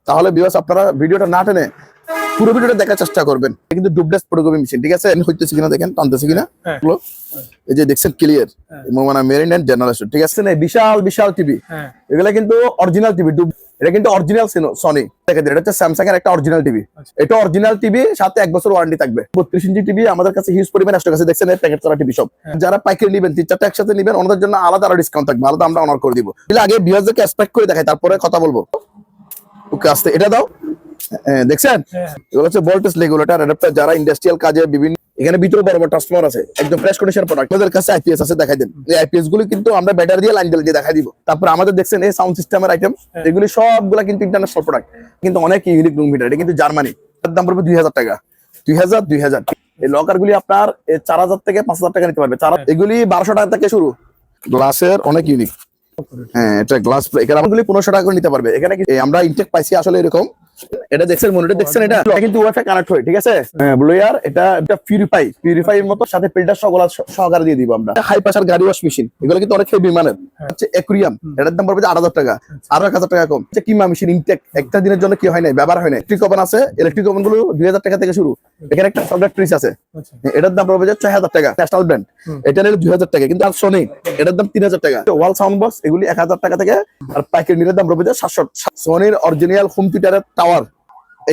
তাহলে ভিউয়ার্স আপনারা ভিডিওটা না টেনে পুরো ভিডিওটা দেখার চেষ্টা করবেন। কিন্তু ডুবলেস ফটোকপি মেশিন, ঠিক আছে? হইতেছে কিনা দেখেন, টানতেছে কিনা, এই যে দেখছেন ক্লিয়ার, মানে মেরিন এন্ড জেনারেশন, ঠিক আছে? না বিশাল বিশাল টিভি, এগুলা কিন্তু অরিজিনাল টিভি, এটা কিন্তু অরিজিনাল সনি। দেখেন এটা হচ্ছে স্যামসাং এর একটা অরিজিনাল টিভি, এটা অরিজিনাল টিভি, সাথে 1 বছর ওয়ারেন্টি থাকবে। 32 ইঞ্চি টিভি আমাদের কাছে হিউজ পরিমাণ স্টক আছে, দেখছেন এই প্যাকেট করা টিভি সব। যারা পাইকারি নেবেন 3-4টা একসাথে নেবেন, ওনাদের জন্য আলাদা আরো ডিসকাউন্ট থাকবে, আলাদা আমরা অনার করে দিব। আগে ভিউয়ারদেরকে এক্সপেক্ট করে দেখাই, তারপরে কথা বলবো। ওকে আস্তে এটা দাও, দেখছেন এগুলো হচ্ছে ভোল্টেজ রেগুলেটর অ্যাডাপ্টার, যারা ইন্ডাস্ট্রিয়াল কাজে বিভিন্ন, এখানে ভিতরে বড় বড় ট্রান্সফরমার আছে, একদম ফ্রেশ কন্ডিশন প্রোডাক্ট। আমাদের কাছে আইপিএস আছে, দেখাই দেন। এই আইপিএস গুলো কিন্তু আমরা ব্যাটারি দিয়ে লাইন দিয়ে দেখাই দিব। তারপর আমাদের দেখছেন এই সাউন্ড সিস্টেমের আইটেম, এগুলি সবগুলা কিন্তু ইন্টারন্যাশনাল প্রোডাক্ট, কিন্তু অনেক ইউনিক রুম মিটার, এটা কিন্তু জার্মানি। এর দাম পড়বে 2000 টাকা, 2000। এই লকার গুলি আপনার 4000 থেকে 5000 টাকা নিতে পারবে। এগুলি 1200 টাকা থেকে শুরু। গ্লাসের অনেক ইউনিক, হ্যাঁ এটা গ্লাস, এখানে আমাগুলি 1500 টাকা করে নিতে পারবে। এখানে আমরা ইনটেক পাইছি আসলে এরকম, এটা দেখছেন মনিটর দেখছেন, এটা কিন্তু ওয়াইফাই কানেক্ট হয়, ঠিক আছে? ব্লু এয়ার, এটা পিউরিফাই এর মতো, সাথে ফিল্টার সহকারে দিয়ে দিব আমরা। হাই প্রেসার গাড়ি ওয়াশ মেশিন, এগুলো কিন্তু অনেক হেভি মানের। হচ্ছে অ্যাকুরিয়াম, এটার দাম পড়বে 8000 টাকা, আরো 1000 টাকা কম। কিমা মেশিন ইনটেক, একটা দিনের জন্য কি হয় নাই, ব্যবহার হয় না। ইলেকট্রিক ওভেন আছে, ইলেকট্রিক ওভেন গুলো 2000 টাকা থেকে শুরু। এখানে একটা সফটওয়্যার ট্রিস আছে, এটার দাম পড়বে 6000 টাকা, ন্যাশনাল ব্র্যান্ড। এটা নিলে 2000 টাকা, কিন্তু আর সোনি এটার দাম 3000 টাকা। ওয়াল সাউন্ড বক্স এগুলি 1000 টাকা থেকে, আর পাইকারি নিলে দাম পড়বে 700। সোনির অরিজিনাল হোম থিয়েটারের টাওয়ার,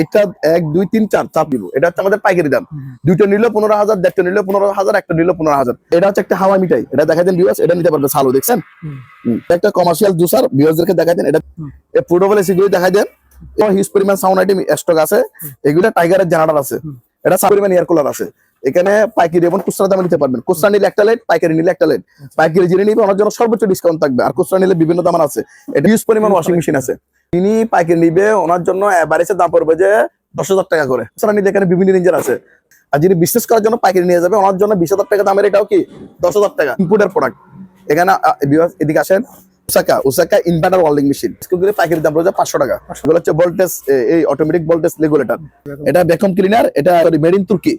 এইটা 1 2 3 4 চাপ দিব, এটা হচ্ছে আমাদের পাইকারি দাম। দুইটা নিলে 15000, দেড়টা নিলে 15000, একটা নিলে 15000। এটা হচ্ছে একটা হাওয়া মিঠাই, এটা দেখাই দেন ভিউয়ার্স, এটা নিতে পারবে সালো, দেখছেন? একটা কমার্শিয়াল জুসার, ভিউয়ার্সদেরকে দেখাই দেন। এটা পোর্টেবল এসিগুলি দেখাই দেন। হিউজ পরিমাণ সাউন্ড আইটেম স্টক আছে, এগুলা টাইগারের জেনারেটর আছে, এটা পরিমাণ এয়ার কুলার আছে। এখানে পাইকারি এবং খুচরা দামে নিতে পারবেন। খুচরা নিলে একটা লাইট, পাইকারি নিলে একটা লাইট। পাইকারি যিনি নিবে ওনার জন্য সর্বোচ্চ ডিসকাউন্ট থাকবে, আর খুচরা নিলে বিভিন্ন দাম আছে। এটা হিউজ পরিমাণ ওয়াশিং মেশিন আছে, তিনি পাইকারি নিবে ওনার জন্য এভারেজের দাম পড়বে যে 10000 টাকা করে। খুচরা নিলে এখানে বিভিন্ন রেঞ্জের আছে, আর যিনি বিজনেস করার জন্য পাইকারি নিয়ে যাবে ওনার জন্য 20000 টাকা দামের, এটাও কি 10000 টাকা ইম্পোর্টের প্রোডাক্ট। এখানে এদিকে আসেন, ওসাকা ইনভার্টার ওয়েল্ডিং মেশিন, এগুলো পাইকারি দাম পড়বে 500 টাকা। এগুলো হচ্ছে ভোল্টেজ, এই অটোমেটিক ভোল্টেজ রেগুলেটর, এটা ভ্যাকুয়াম ক্লিনার, এটা মেড ইন তুর্কি,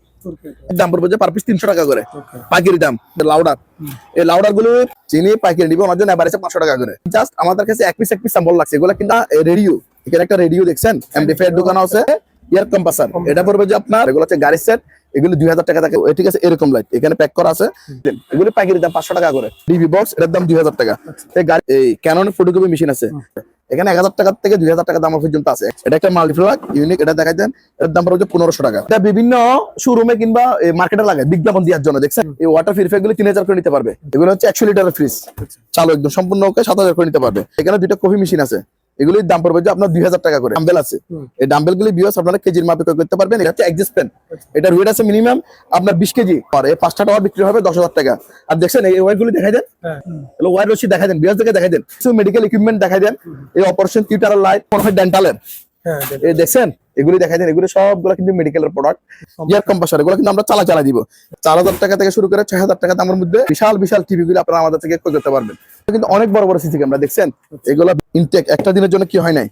দাম পড়বে পার পিস 300 টাকা করে পাইকারি দাম। লাউডার, এই লাউডার গুলো চিনি পাইকারি নিবে ওনার জন্য এভারেজে 500 টাকা করে। জাস্ট আমাদের কাছে এক পিস স্যাম্পল লাগছে, এগুলো কিন্তু রেডিও, এখানে একটা রেডিও দেখছেন, এমডিএফআই এর দোকান আছে, এয়ার কম্প্রেসর, এটা পড়বে যে আপনার, এগুলো হচ্ছে গাড়ির সেট, এগুলো 2000 টাকা থাকে, ঠিক আছে? এরকম লাইট এখানে প্যাক করা আছে, এগুলো পাইকারি দাম 500 টাকা করে। ডিভি বক্স, এটার দাম 2000 টাকা। এই ক্যানন ফটোকপি মেশিন আছে, এখানে 1000 টাকা থেকে 2000 টাকা দাম পর্যন্ত আছে। এটা একটা মাল্টিপ্লাগ ইউনিক, এটা দেখাই দেন, এর দাম পড়বে 1500 টাকা। এটা বিভিন্ন শোরুমে কিংবা মার্কেটে লাগে বিজ্ঞাপন দেওয়ার জন্য, দেখছেন? এই ওয়াটার পিউরিফায়ার গুলো 3000 করে নিতে পারবে। এগুলো হচ্ছে 100 লিটারের ফ্রিজ, চালু একদম সম্পূর্ণ ওকে 7000 করে নিতে পারবে। এখানে দুইটা কফি মেশিন আছে, এগুলির দাম পড়বে যে আপনার 2000 টাকা করে। ডাম্বেল আছে, এই ডাম্বেল গুলি ভিউয়ার্স আপনারা কেজির মাপে করতে পারবেন। এটা হচ্ছে এক্সিস্ট পেন, এটার ওয়েট আছে মিনিমাম আপনার 20 কেজি, আর এই 5টা টাওয়ার বিক্রি হবে 10000 টাকা। আর দেখছেন এই ওয়্যার গুলি দেখাই দেন, ওয়্যার রশি দেখাই দেন, ভিউয়ার্স দেখাই দেন, কিছু মেডিকেল ইকুইপমেন্ট দেখাই দেন, এই অপারেশন থিয়েটারের লাইট, ডেন্টালের, এই দেখছেন এগুলি দেখাই দেন, এগুলি সবগুলো কিন্তু মেডিকেলের প্রোডাক্ট। এয়ার কম্প্রেসর, এগুলো কিন্তু আমরা চালা দিব। 4000 টাকা থেকে শুরু করে 6000 টাকা দামের মধ্যে বিশাল বিশাল টিভি গুলো আপনারা আমাদের থেকে ক্রয় করতে পারবেন। কিন্তু অনেক বড় বড় সিসি ক্যামেরা দেখছেন, এগুলো ইনটেক, একটা দিনের জন্য কি হয় নাই,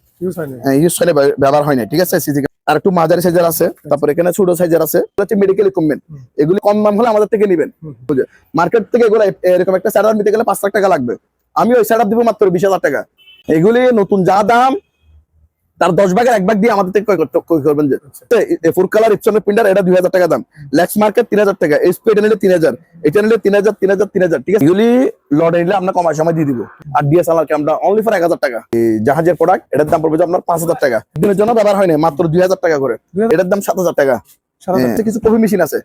ইউজ হয় নাই, ব্যবহার হয় নাই, ঠিক আছে? সিসি আর একটু মাঝারি সাইজের আছে, তারপর এখানে ছোট সাইজের আছে, হচ্ছে মেডিকেল ইকুইপমেন্ট। এগুলি কম দাম হলে আমাদের থেকে নিবেন, বুঝে? মার্কেট থেকে এগুলো এরকম একটা সেটআপ নিতে গেলে 5 লাখ টাকা লাগবে, আমি ওই সেটআপ দিব মাত্র 20000 টাকা। এগুলি নতুন যা দাম তার 10 ভাগের 1 ভাগ দিয়ে আমাদের থেকে ক্রয় করবেন। যে ফোর কালার ইপসনের প্রিন্টার, এটা 2000 টাকা দাম। লেক্স মার্কেট 3000 টাকা, এসপি এটা নিলে 3000, এটা নিলে 3000, 3000, ঠিক আছে? এগুলি লটে নিলে আমরা কমায় সময় দিয়ে দিব। আর ডিএসএলআর ক্যামেরা অনলি ফর 1000 টাকা। এই জাহাজের প্রোডাক্ট, এটার দাম পড়বে আপনার 5000 টাকা, দিনের জন্য ব্যবহার হয় না, মাত্র 2000 টাকা করে। এটার দাম 7000 টাকা। কিছু কফি মেশিন আছে,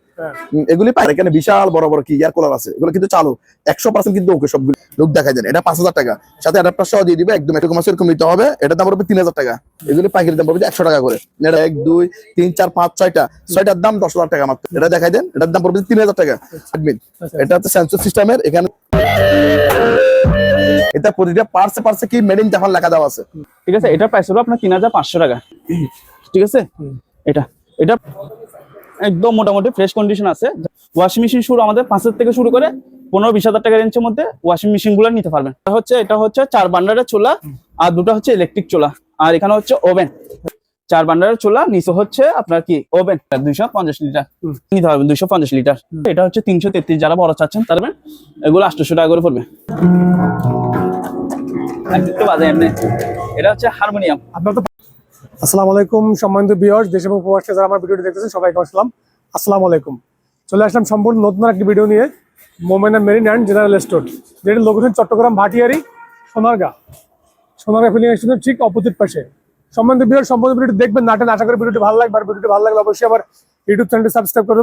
এগুলি পায়। এখানে বিশাল বড় বড় কি এয়ার কুলার আছে, এগুলো কিন্তু চালু 100% কিন্তু ওকে সবগুলো লোক দেখাই দেন। এটা 5000 টাকা, সাথে অ্যাডাপ্টার সহ দিয়ে দিবে, একদম এরকম আছে, এরকম নিতে হবে। এটার দাম পড়বে 3000 টাকা। এগুলি পাইকারি দাম পড়বে 100 টাকা করে। এটা 1 2 3 4 5 6টার দাম 10000 টাকা মাত্র। এটা দেখাই দেন, এটার দাম পড়বে 3000 টাকা। এটা হচ্ছে সেন্সর সিস্টেমের, এখানে এটা প্রতিটা পার্টসে কি মেড ইন জাপান লেখা দেওয়া আছে, ঠিক আছে? এটা প্রাইস হলো আপনার 3500 টাকা, ঠিক আছে? এটা একদম মোটামুটি ফ্রেশ কন্ডিশন আছে। ওয়াশিং মেশিন শুরু আমাদের 5 থেকে শুরু করে 15-20 হাজার টাকা রেঞ্জের মধ্যে ওয়াশিং মেশিন গুলো নিতে পারবেন। এটা হচ্ছে 4 বার্নারের চুলা, আর দুটো হচ্ছে ইলেকট্রিক চুলা, আর এখানে হচ্ছে ওভেন। 4 বার্নারের চুলা, নিচে হচ্ছে আপনার কি ওভেন, 250 লিটার নিতে পারবেন, 250 লিটার। এটা হচ্ছে 333, যারা বড় চাচ্ছেন তারবেন, এগুলো 800 টাকা করে পড়বে। এটা হচ্ছে হারমোনিয়াম, আপনার তো আসসালামু আলাইকুম সম্মানিত ভিউয়ার্স, দেশ এবং প্রবাসী যারা আমার ভিডিওটি দেখতেছেন সবাইকে আসসালাম। আসসালামু আলাইকুম। চলে আসলাম সম্পূর্ণ নতুন একটি ভিডিও নিয়ে, Momena marine and general store, যেটি লোকেশন চট্টগ্রাম ভাটিয়ারি সোনারগাঁ ফিলিং স্টেশনের ঠিক অপোজিট পাশে। সম্মানিত ভিউয়ার্স, সম্পূর্ণ ভিডিওটি দেখবেন, নাটেন। আশা করি ভিডিওটি ভালো লাগবে। আর ভিডিওটি ভালো লাগলে অবশ্যই আমার ইউটিউব চ্যানেলটি সাবস্ক্রাইব করে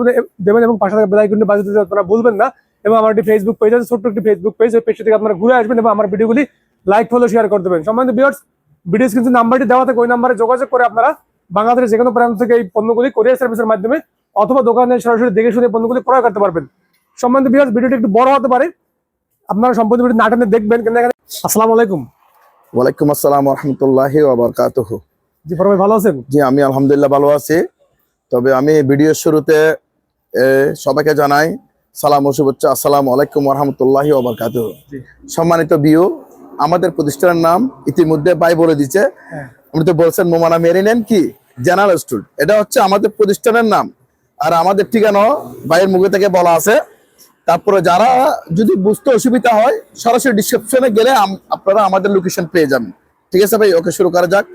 দেবেন এবং পাশে থাকা বেল আইকনটি বাজিয়ে দিতে আপনারা ভুলবেন না। এবং আমার একটি ফেসবুক পেজ আছে, ছোট্ট একটি ফেসবুক পেজ, ওই পেজটি থেকে আপনারা ঘুরে আসবেন এবং আমার ভিডিওগুলি লাইক ফলো শেয়ার করে দেবেন। সম্মানিত ভিউয়ার্স, ভিডিও স্ক্রিনে নাম্বারটি দেওয়া থাকে, ওই নাম্বারে যোগাযোগ করে আপনারা বাংলাদেশের যে কোনো প্রান্ত থেকে এই পণ্যগুলি কোরিয়ার সার্ভিসের মাধ্যমে অথবা দোকানে সরাসরি দেখে শুনে পণ্যগুলি ক্রয় করতে পারবেন। সম্বন্ধে ভিউয়ার্স, ভিডিওটি একটু বড় হতে পারে, আপনারা সম্পূর্ণ ভিডিও না টেনে দেখবেন। কিন্তু এখানে আসসালামু আলাইকুম। ওয়ালাইকুম আসসালাম ওয়া রাহমাতুল্লাহি ওয়া বারাকাতুহু। জি ভাই, ভালো আছেন? জি, আমি আলহামদুলিল্লাহ ভালো আছি। তবে আমি ভিডিওর শুরুতে সবাইকে জানাই সালাম ও শুভেচ্ছা, আসসালামু আলাইকুম ওয়া রাহমাতুল্লাহি ওয়া বারাকাতুহু। সম্মানিত ভিউ, আমাদের প্রতিষ্ঠানের নাম ইতিমধ্যে ভাই বলে দিচ্ছে। আপনি তো বলছেন মোমেনা মেরিন অ্যান্ড কি জেনারেল স্টোর, এটা হচ্ছে আমাদের প্রতিষ্ঠানের নাম। আর আমাদের ঠিকানা ভাইয়ের মুখে থেকে বলা আছে। তারপরে যারা যদি বুঝতে অসুবিধা হয়, সরাসরি ডিসক্রিপশনে গেলে আপনারা আমাদের লোকেশন পেয়ে যাবেন। ঠিক আছে ভাই, ওকে শুরু করা যাক।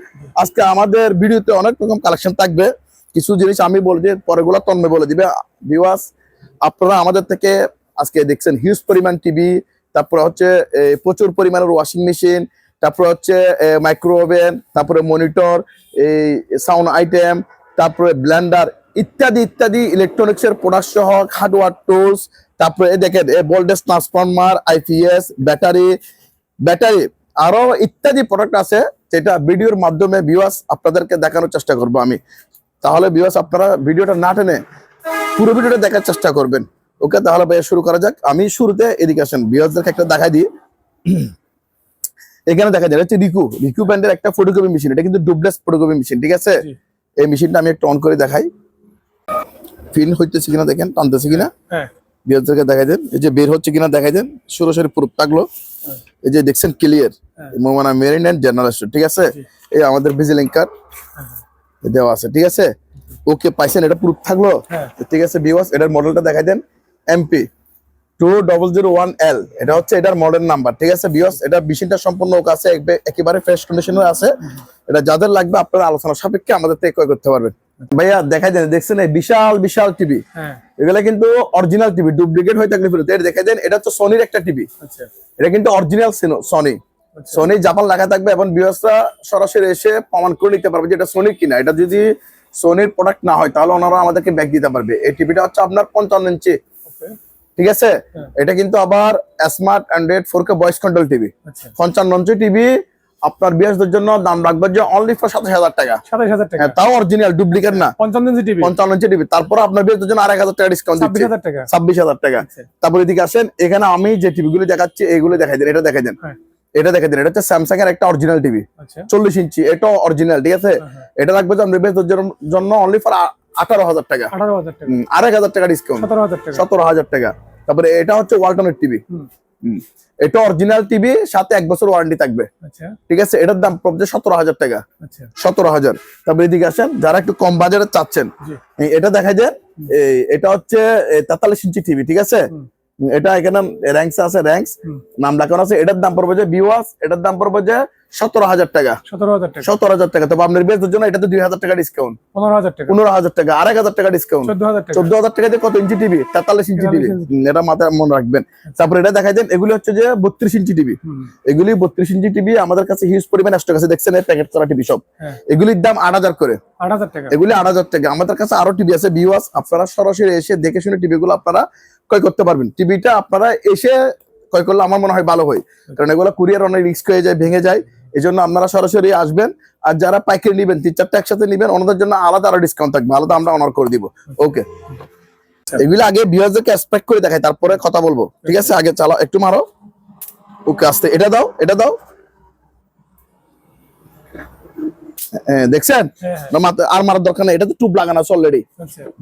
আজকে আমাদের ভিডিওতে অনেক রকম কালেকশন থাকবে। কিছু জিনিস আমি বলে দিয়ে পরেগুলো তন্ময় বলে দিবে। ভিউয়ার্স, আপনারা আমাদের থেকে আজকে দেখছেন হিউজ পরিমাণ টিভি, তারপরে হচ্ছে প্রচুর পরিমাণের ওয়াশিং মেশিন, তারপরে হচ্ছে মাইক্রো ওভেন, তারপরে মনিটর, এই সাউন্ড আইটেম, তারপরে ব্লেন্ডার ইত্যাদি ইত্যাদি ইলেকট্রনিক্সের প্রোডাক্ট সহ হার্ডওয়্যার টুলস, তারপরে দেখেন ভোল্টেজ ট্রান্সফরমার, আইপিএস, ব্যাটারি আরো ইত্যাদি প্রোডাক্ট আছে, যেটা ভিডিওর মাধ্যমে ভিউয়ার্স আপনাদেরকে দেখানোর চেষ্টা করব আমি। তাহলে ভিউয়ার্স, আপনারা ভিডিওটা না টেনে পুরো ভিডিওটা দেখার চেষ্টা করবেন। ওকে, তাহলে ভাইয়া শুরু করা যাক। আমি শুরুতে এদিকে আসেন, ভিউয়ার্সদেরকে একটা দেখাই দিই। এখানে দেখা যায় হচ্ছে রিকু ব্র্যান্ডের একটা ফটোকপি মেশিন। এটা কিন্তু ডুপ্লেক্স ফটোকপি মেশিন, ঠিক আছে? এই মেশিনটা আমি একটু অন করে দেখাই, ফিল হইতেছে কিনা দেখেন, টানতেছে কিনা, ভিউয়ার্সদেরকে দেখাই দেন। এই যে বের হচ্ছে কিনা দেখাই দেন, সরাসরি প্রুফ থাকলো। এই যে দেখছেন clear, Momena marine and general store, ঠিক আছে? এই আমাদের ভিজিলিং কার্ড দেওয়া আছে, ঠিক আছে? ওকে, পাইছেন? এটা প্রুফ থাকলো, ঠিক আছে ভিউয়ার্স। এটার মডেলটা দেখাই দেন, MP 2001L, এটা হচ্ছে এটার মডেল নাম্বার, ঠিক আছে ভিউয়ার্স। এটা মেশিনটা সম্পূর্ণ ওকে আছে, একেবারে ফ্রেশ কন্ডিশনে আছে। এটা যাদের লাগবে আপনারা আলোচনা সাপেক্ষে আমাদের থেকে ক্রয় করতে পারবেন। ভাইয়া দেখাই দেন, দেখছেন এই বিশাল বিশাল টিভি, এগুলা কিন্তু অরিজিনাল টিভি, ডুপ্লিকেট হয়ে থাকলে ফেরত। এটা দেখাই দেন, এটা হচ্ছে সনির একটা টিভি। এটা কিন্তু অরিজিনাল সনি জাপান লেখা থাকবে এবং ভিউয়ার্সরা সরাসরি এসে প্রমাণ করে নিতে পারবে যে এটা সনি কিনা। এটা যদি সনির প্রোডাক্ট না হয় তাহলে ওনারা আমাদেরকে ব্যাক দিতে পারবে। এই টিভিটা হচ্ছে আপনার 55 ইঞ্চি, ঠিক আছে? এটা কিন্তু আবার smart Android 4K voice control TV. 55 inch TV আপনার বিয়াসদের জন্য দাম রাখবে যে অনলি ফর 27,000 টাকা। 27,000 টাকা, হ্যাঁ, তাও অরিজিনাল, ডুপ্লিকেট না। 55 ইঞ্চি টিভি, 55 ইঞ্চি টিভি। তারপর আপনার বিয়াসদের জন্য 2,500 টাকা ডিসকাউন্ট দিচ্ছে, 26,000 টাকা, 26,000 টাকা। তারপর এদিকে আসেন, এখানে আমি যে টিভিগুলো দেখাচ্ছি এইগুলো দেখাই দেন। এটা দেখাই দেন, এটা দেখাই দেন। এটা হচ্ছে স্যামসাং এর একটা অরিজিনাল টিভি, 40 ইঞ্চি, এটা অরিজিনাল, ঠিক আছে? এটা রাখবে যে আপনার বিয়াসদের জন্য অনলি ফর 18,000 টাকা, 18,000 টাকা, 2,500 টাকা ডিসকাউন্ট, 17,000 টাকা, 17,000 টাকা। তারপরে এটা হচ্ছে ওয়ালটনের টিভি, এটা অরিজিনাল টিভি, সাথে 1 বছর ওয়ারেন্টি থাকবে, ঠিক আছে? এটার দাম পড়বে 17,000 টাকা, 17,000। তারপরে এদিকে আসেন, যারা একটু কম বাজারে চাচ্ছেন, এটা দেখা যায় এটা হচ্ছে 43 ইঞ্চি টিভি, ঠিক আছে? এটা এখানে র্যাঙ্কস আছে, র্যাঙ্কস নাম লেখানো আছে। এটার দাম পড়বে যে ভিউয়ার্স, এটার দাম পড়বে যে 17,000 টাকা, 17,000 টাকা। তবে আপনার বেসদের জন্য এটাতে 2,000 টাকা ডিসকাউন্ট, 15,000 টাকা, 2,500 টাকা ডিসকাউন্ট, 14,000 টাকা দিয়ে কত ইঞ্চি টিভি? 43 inch TV. এটা মাথায় মনে রাখবেন। তারপর এটা দেখাই দেন, এগুলি হচ্ছে যে 32 ইঞ্চি টিভি। এগুলি 32 ইঞ্চি টিভি আমাদের কাছে হিউজ পরিমাণ স্টক আছে, দেখছেন এই প্যাকেট করা টিভি সব। এগুলির দাম 8,000 করে, 8,000 টাকা। এগুলি 8,000 টাকা। আমাদের কাছে আরো টিভি আছে ভিউয়ার্স, আপনারা সরাসরি এসে দেখে শুনে টিভিগুলো আপনারা ক্রয় করতে পারবেন। টিভিটা আপনারা এসে ক্রয় করলে আমার মনে হয় ভালো হয়, কারণ এগুলো কুরিয়ার অনেক রিস্ক হয়ে যায়, ভেঙে যায়। এই জন্য আপনারা সরাসরি আসবেন। আর যারা পাইকারি নিবেন, 3-4টা একসাথে নিবেন, ওনাদের জন্য আলাদা আরো ডিসকাউন্ট থাকবে, আলাদা আমরা অনার করে দিব। ওকে, এগুলো আগে ভিউয়ারদেরকে এক্সপেক্ট করে দেখাই, তারপরে কথা বলবো, ঠিক আছে? আগে চালাও, একটু মারো। ওকে, আস্তে, এটা দাও, এটা দাও। দেখছেন? আর মারার দরকার নেই, এটা তো টুব লাগানো আছে অলরেডি।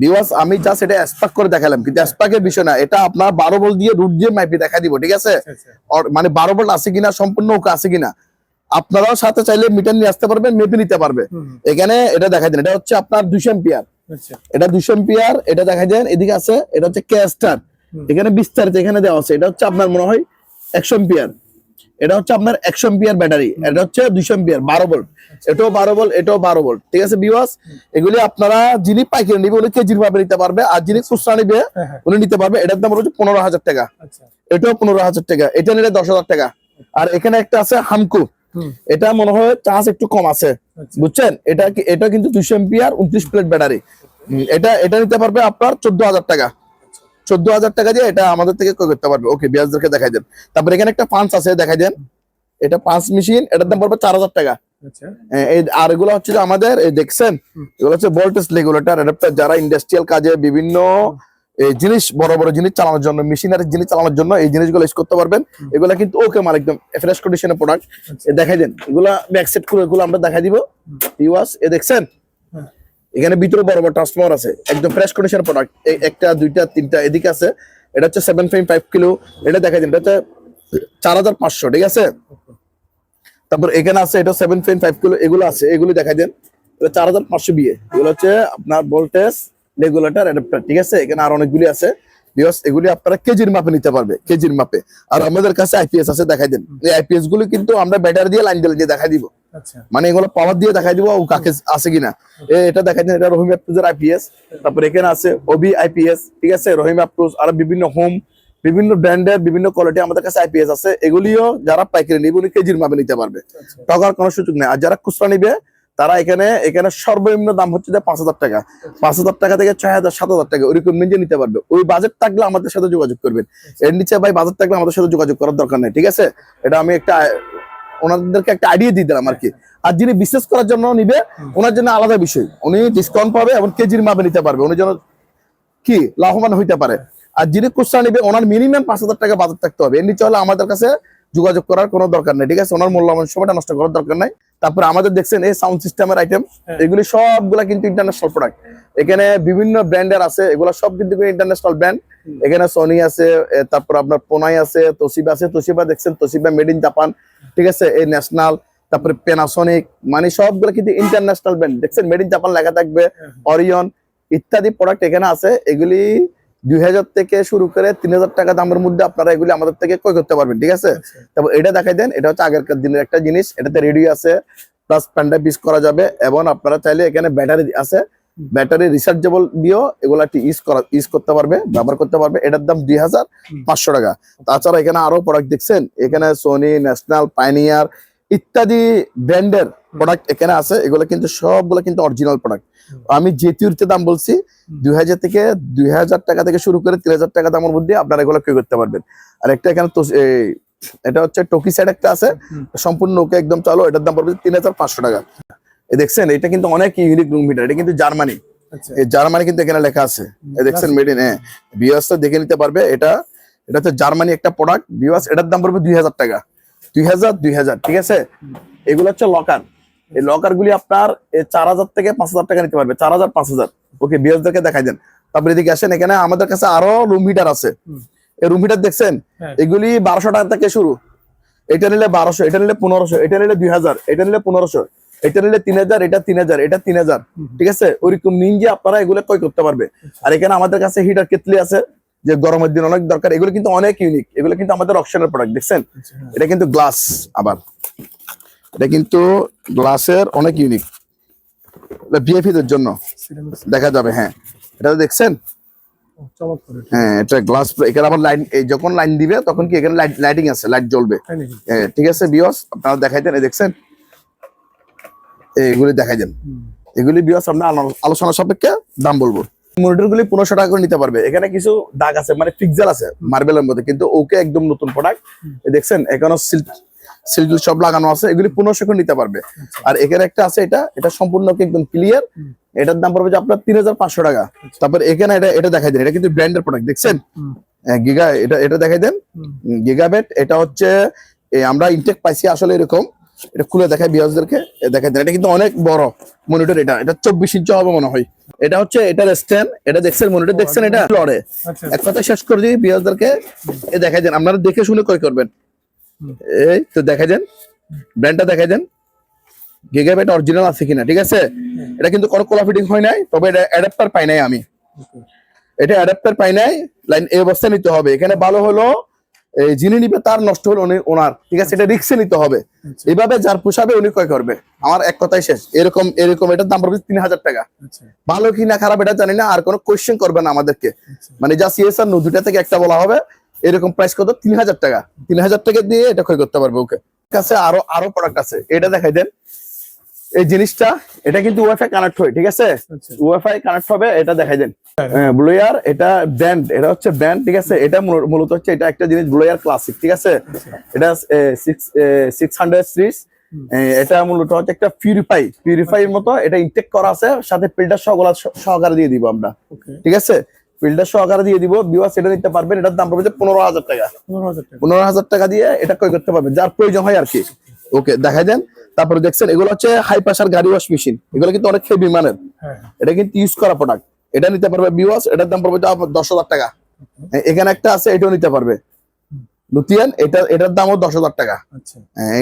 ভিউয়ার্স, আমি জাস্ট এটা এসপাক করে দেখালাম, কিন্তু এসপাকের বিষয় না, এটা আপনার 12 ভোল্ট দিয়ে রুট দিয়ে মাইপে দেখা দিব, ঠিক আছে? মানে 12 ভোল্ট আছে কিনা, সম্পূর্ণ ওকে আছে কিনা, আপনারাও সাথে চাইলে মিটার নিয়ে আসতে পারবেন, মেপে নিতে পারবে। এখানে এটা দেখাই দেন, এটা হচ্ছে আপনার 200 এম্পিয়ার, এটা 200 এম্পিয়ার। এটা দেখাই দেন, এদিকে আছে, এটা হচ্ছে ক্যাস্টার, এখানে বিস্তারিত এখানে দেওয়া আছে। এটা হচ্ছে আপনার মনে হয় 100 এম্পিয়ার। এটা হচ্ছে আপনার 100 এম্পিয়ার ব্যাটারি, এটা হচ্ছে 200 এম্পিয়ার 12 ভোল্ট, এটাও 12 ভোল্ট, এটাও 12 ভোল্ট। ঠিক আছে ভিউয়ার্স, এগুলি আপনারা যিনি পাইকারি নিবে উনি কেজির ভাবে নিতে পারবে, আর যিনি খুচরা নিবে উনি নিতে পারবে। এটার দাম হচ্ছে 15,000 টাকা, আচ্ছা এটাও 15,000 টাকা, এটা নিলে 10,000 টাকা। আর এখানে একটা আছে হামকো, এটা মনে হয় চার্জ একটু কম আছে, বুঝছেন? এটা কিন্তু 200 এম্পিয়ার 29 প্লেট ব্যাটারি, এটা নিতে পারবে আপনার 14,000 টাকা। 14,000 টাকা দিয়ে এটা আমাদের থেকে ক্রয় করতে পারবে। ওকে বিয়াসদেরকে দেখাই দেন। তারপর এখানে একটা পাঁচ আছে, দেখাই দেন। এটা পাঁচ মেশিন, এটার দাম পড়বে 4,000 টাকা। আচ্ছা আর এগুলো হচ্ছে যে আমাদের দেখছেন, এগুলো হচ্ছে ভোল্টেজ রেগুলেটর, অ্যাডাপ্টার, যারা ইন্ডাস্ট্রিয়াল কাজে বিভিন্ন এই জিনিস বড় বড় জিনিস চালানোর জন্য, মেশিনারি জিনিস চালানোর জন্য এই জিনিসগুলো ইউজ করতে পারবেন। এগুলা কিন্তু ওকে মাল একদম ফ্রেশ কন্ডিশনের প্রোডাক্ট। দেখাই দেন, এগুলা ব্যাক সেট করে এগুলো আমরা দেখাই দিব। ইউএস দেখছেন, এখানে ভিতরে বড় বড় ট্রান্সফরমার আছে, একদম ফ্রেশ কন্ডিশন প্রোডাক্ট। একটা দুইটা তিনটা এদিকে আছে, এটা হচ্ছে 7.5 কিলো, এটা দেখাই দেন, এটা হচ্ছে 4,500। ঠিক আছে, তারপর এখানে আছে এটা 7.5 কিলো, এগুলো আছে, এগুলি দেখাই দেন, এটা 4,500 বিয়ে। এগুলো হচ্ছে আপনার ভোল্টেজ রেগুলেটর, অ্যাডাপ্টার। ঠিক আছে, এখানে আর অনেকগুলি আছে। এগুলি আপনারা কেজির মাপে নিতে পারবে, কেজির মাপে। আর আমাদের কাছে আইপিএস আছে, দেখাই দেন। এই আইপিএস গুলো কিন্তু আমরা ব্যাটারি দিয়ে লাইন দিয়ে দেখাই দিব, আচ্ছা মানে এগুলো পাওয়ার দিয়ে দেখাই দিব ও কাকে আছে কিনা। এটা দেখাই দেন, এটা রহিম অ্যাপ্রুজের আইপিএস। তারপর এখানে আছে ওবি আইপিএস। ঠিক আছে, রহিম অ্যাপ্রুজ, আর বিভিন্ন হোম, বিভিন্ন ব্র্যান্ডের বিভিন্ন কোয়ালিটি আমাদের কাছে আইপিএস আছে। এগুলিও যারা পাইকারি নিবে উনি কেজির মাপে নিতে পারবে, টাকার কোনো সুযোগ নেই। আর যারা খুচরা নিবে তারা এখানে সর্বনিম্ন দাম হচ্ছে যে 5,000 টাকা, 5,000 টাকা থেকে 6,000 7,000 টাকা ওইরকম নিজে নিতে পারবে। ওই বাজেট থাকলে আমাদের সাথে যোগাযোগ করবেন, এর নিচে ভাই বাজেট থাকলে আমাদের সাথে যোগাযোগ করার দরকার নেই। ঠিক আছে, এটা আমি ওনাদেরকে একটা আইডিয়া দিয়ে দিলাম আর কি। আর যিনি বিজনেস করার জন্য নিবে ওনার জন্য আলাদা বিষয়, উনি ডিসকাউন্ট পাবে এবং কেজির মাপে নিতে পারবে, উনি যেন কি লাভবান হইতে পারে। আর যিনি খুচরা নিবে ওনার মিনিমাম 5,000 টাকা বাজেট থাকতে হবে, এর নিচে হলে আমাদের কাছে যোগাযোগ করার কোনো দরকার নেই। ঠিক আছে, ওনার মূল্যবান সময়টা নষ্ট করার দরকার নাই। তারপরে আমাদের দেখছেন এই সাউন্ড সিস্টেমের আইটেম, এগুলি সবগুলা কিন্তু ইন্টারন্যাশনাল প্রোডাক্ট। এখানে বিভিন্ন ব্র্যান্ডের আছে, এগুলো সব কিন্তু ইন্টারন্যাশনাল ব্র্যান্ড। এখানে সোনি আছে, তারপর আপনার পোনাই আছে, তোশিবা আছে। তোশিবা দেখছেন, তোশিবা মেড ইন জাপান। ঠিক আছে, এই ন্যাশনাল, তারপরে প্যানাসোনিক, মানে সবগুলো কিন্তু ইন্টারন্যাশনাল ব্র্যান্ড। দেখছেন মেড ইন জাপান লেখা থাকবে, অরিয়ন ইত্যাদি প্রোডাক্ট এখানে আছে। এগুলি 2,000 থেকে শুরু করে 3,000 টাকা দামের মধ্যে আপনারা এগুলি আমাদের থেকে ক্রয় করতে পারবেন। ঠিক আছে, তারপর এটা দেখাই দেন, এটা হচ্ছে আগেরকার দিনের একটা জিনিস, এটাতে রেডিও আছে, প্লাস প্যান্ডাইভ ইউজ করা যাবে। এবং আপনারা চাইলে এখানে ব্যাটারি আছে, ব্যাটারি রিচার্জেবল দিয়েও এগুলা ইউজ করতে পারবে, ব্যবহার করতে পারবে। এটার দাম 2,500 টাকা। তাছাড়া এখানে আরো প্রোডাক্ট দেখছেন, এখানে সোনি, ন্যাশনাল, পাইনিয়ার ইত্যাদি ব্র্যান্ডের প্রোডাক্ট এখানে আছে। এগুলো কিন্তু সবগুলো কিন্তু অরিজিনাল প্রোডাক্ট। আমি যে তিরতে দাম বলছি 2,000 থেকে 2,000 টাকা থেকে শুরু করে 3,000 টাকা দামের মধ্যে আপনারা এগুলো ক্রয় করতে পারবেন। আর একটা এখানে তো এটা হচ্ছে টকি সাইড একটা আছে, সম্পূর্ণ ওকে একদম চালো, এটার দাম পড়বে 3,500 টাকা। এই দেখছেন, এটা কিন্তু অনেক ইউনিক রুম হিটার, এটা কিন্তু জার্মানি। এই জার্মানি কিন্তু এখানে লেখা আছে, এই দেখছেন মেড ইন। ভিউয়ার্স দেখে নিতে পারবে, এটা হচ্ছে জার্মানি একটা প্রোডাক্ট। ভিউয়ার্স এটার দাম পড়বে 2,000 টাকা, 2,000। ঠিক আছে, এগুলো হচ্ছে লকার। এই লকার গুলি আপনার 4,000 থেকে 5,000 টাকা নিতে পারবে, 4,000 5,000। ওকে ভিউয়ার্সদেরকে দেখাই দেন। তারপরে এদিকে আসেন, এখানে আমাদের কাছে আরো রুম হিটার আছে। এই রুম হিটার দেখছেন, এগুলি 1,200 টাকা থেকে শুরু। এটা নিলে 1,200, এটা নিলে 1,500, এটা নিলে 2,000, এটা নিলে 1,500, এটা নিলে 3,000, এটা 3,000, এটা 3,000। ঠিক আছে, ওইরকম নিয়ে আপনারা এগুলো ক্রয় করতে পারবে। আর এখানে আমাদের কাছে হিটার কেতলি আছে, যে গরমের দিন অনেক দরকার। এগুলো কিন্তু অনেক ইউনিক, এগুলো কিন্তু আমাদের অকশনের প্রোডাক্ট। দেখছেন, এটা কিন্তু গ্লাস, আবার এটা কিন্তু গ্লাসের অনেক ইউনিক, ভিআইপি দের জন্য দেখা যাবে। হ্যাঁ, এটা দেখছেন, হ্যাঁ এটা গ্লাস। এখানে আবার লাইট, যখন লাইন দিবে তখন কি এখানে লাইটিং আছে, লাইট জ্বলবে। ঠিক আছে ভিউয়ার্স, আপনারা দেখাই দেন। দেখছেন, এগুলি দেখাই দেন। এগুলি ভিউয়ার্স আমরা আলোচনা সাপেক্ষে দাম বলবো। মনিটর গুলি 1,500 টাকা করে নিতে পারবে। এখানে কিছু দাগ আছে, মানে পিক্সেল আছে মার্বেলের মধ্যে, কিন্তু ওকে একদম নতুন প্রোডাক্ট। দেখছেন, এখানে সিল্ক সব লাগানো আছে, এগুলি 1,500 করে নিতে পারবে। আর এখানে একটা আছে, এটা সম্পূর্ণ একদম ক্লিয়ার, এটার দাম পড়বে যে আপনার 3,500 টাকা। তারপর এখানে এটা দেখাই দেন, এটা কিন্তু ব্র্যান্ডের প্রোডাক্ট। দেখছেন, গিগা, এটা দেখাই দেন, গিগাবেট। এটা হচ্ছে আমরা ইনটেক পাইছি আসলে এরকম। এটা খুলে দেখাই ভিউয়ার্সদেরকে, দেখাই দেন। এটা কিন্তু অনেক বড় মনিটর, এটা 24 ইঞ্চি হবে মনে হয়। এটা হচ্ছে এটার স্ট্যান্ড, এটা দেখছেন মনিটর, দেখছেন এটা লড়ে। এক কথা শেষ করে দিই ভিউয়ার্সদেরকে, দেখাই দেন, আপনারা দেখে শুনে ক্রয় করবেন। এই তো দেখাই দেন, ব্র্যান্ডটা দেখাই দেন, গিগাবাইট অরিজিনাল আছে কিনা। ঠিক আছে, এটা কিন্তু কোনো কোলা ফিটিং হয় নাই, তবে এটা অ্যাডাপ্টার পাই নাই আমি, এটা অ্যাডাপ্টার পাই নাই, লাইন এই অবস্থায় নিতে হবে। এখানে ভালো হলো এই যিনি নিবে তার নষ্ট হলো ওনার, ঠিক আছে, এটা রিস্কে নিতে হবে। এইভাবে যার পোষাবে উনি ক্রয় করবে, আমার এক কথাই শেষ। এরকম এটার দাম পড়বে 3000 টাকা। ভালো কি না খারাপ এটা জানি না, আর কোনো কোয়েশ্চেন করবে না আমাদেরকে, মানে যা সিএস আর নো দুটা থেকে একটা বলা হবে। এরকম প্রাইস কত? 3000 টাকা। 3000 টাকা দিয়ে এটা ক্রয় করতে পারবে। ওকে, কাছে আরো প্রোডাক্ট আছে, এটা দেখাই দেন। এই জিনিসটা এটা কিন্তু ওয়াইফাই কানেক্ট হয়, ঠিক আছে, ওয়াইফাই কানেক্ট হবে, এটা দেখাই দেন। ব্লুয়ার, এটা ব্র্যান্ড, এটা হচ্ছে ব্র্যান্ড, ঠিক আছে। এটা মূলত হচ্ছে এটা একটা জিনিস ব্লুয়ার ক্লাসিক, ঠিক আছে। এটা 600 সিরিজ। এটা মূলত হচ্ছে একটা পিউরিফাই এর মতো, এটা ইনটেক করা আছে, সাথে ফিল্টার সহকারে দিয়ে দিব আমরা, ঠিক আছে, ফিল্টার সহকারে দিয়ে দিব। ভিউয়ার্স এটা নিতে পারবেন, এটার দাম পড়বে 15000 টাকা। 15000 টাকা দিয়ে এটা ক্রয় করতে পারবেন, যার প্রয়োজন হয় আর কি। ওকে, দেখাই দেন। তারপরে দেখছেন এগুলো হচ্ছে হাই প্রেসার গাড়ি ওয়াশ মেশিন, এগুলো কিন্তু অনেক হেভি মানের, এটা কিন্তু ইউজ করা প্রোডাক্ট। এটা নিতে পারবে ভিউয়ার্স, এটার দাম পড়বে 10000 টাকা। এখানে একটা আছে, এটাও নিতে পারবে লুতিয়ান, এটার দামও 10000 টাকা।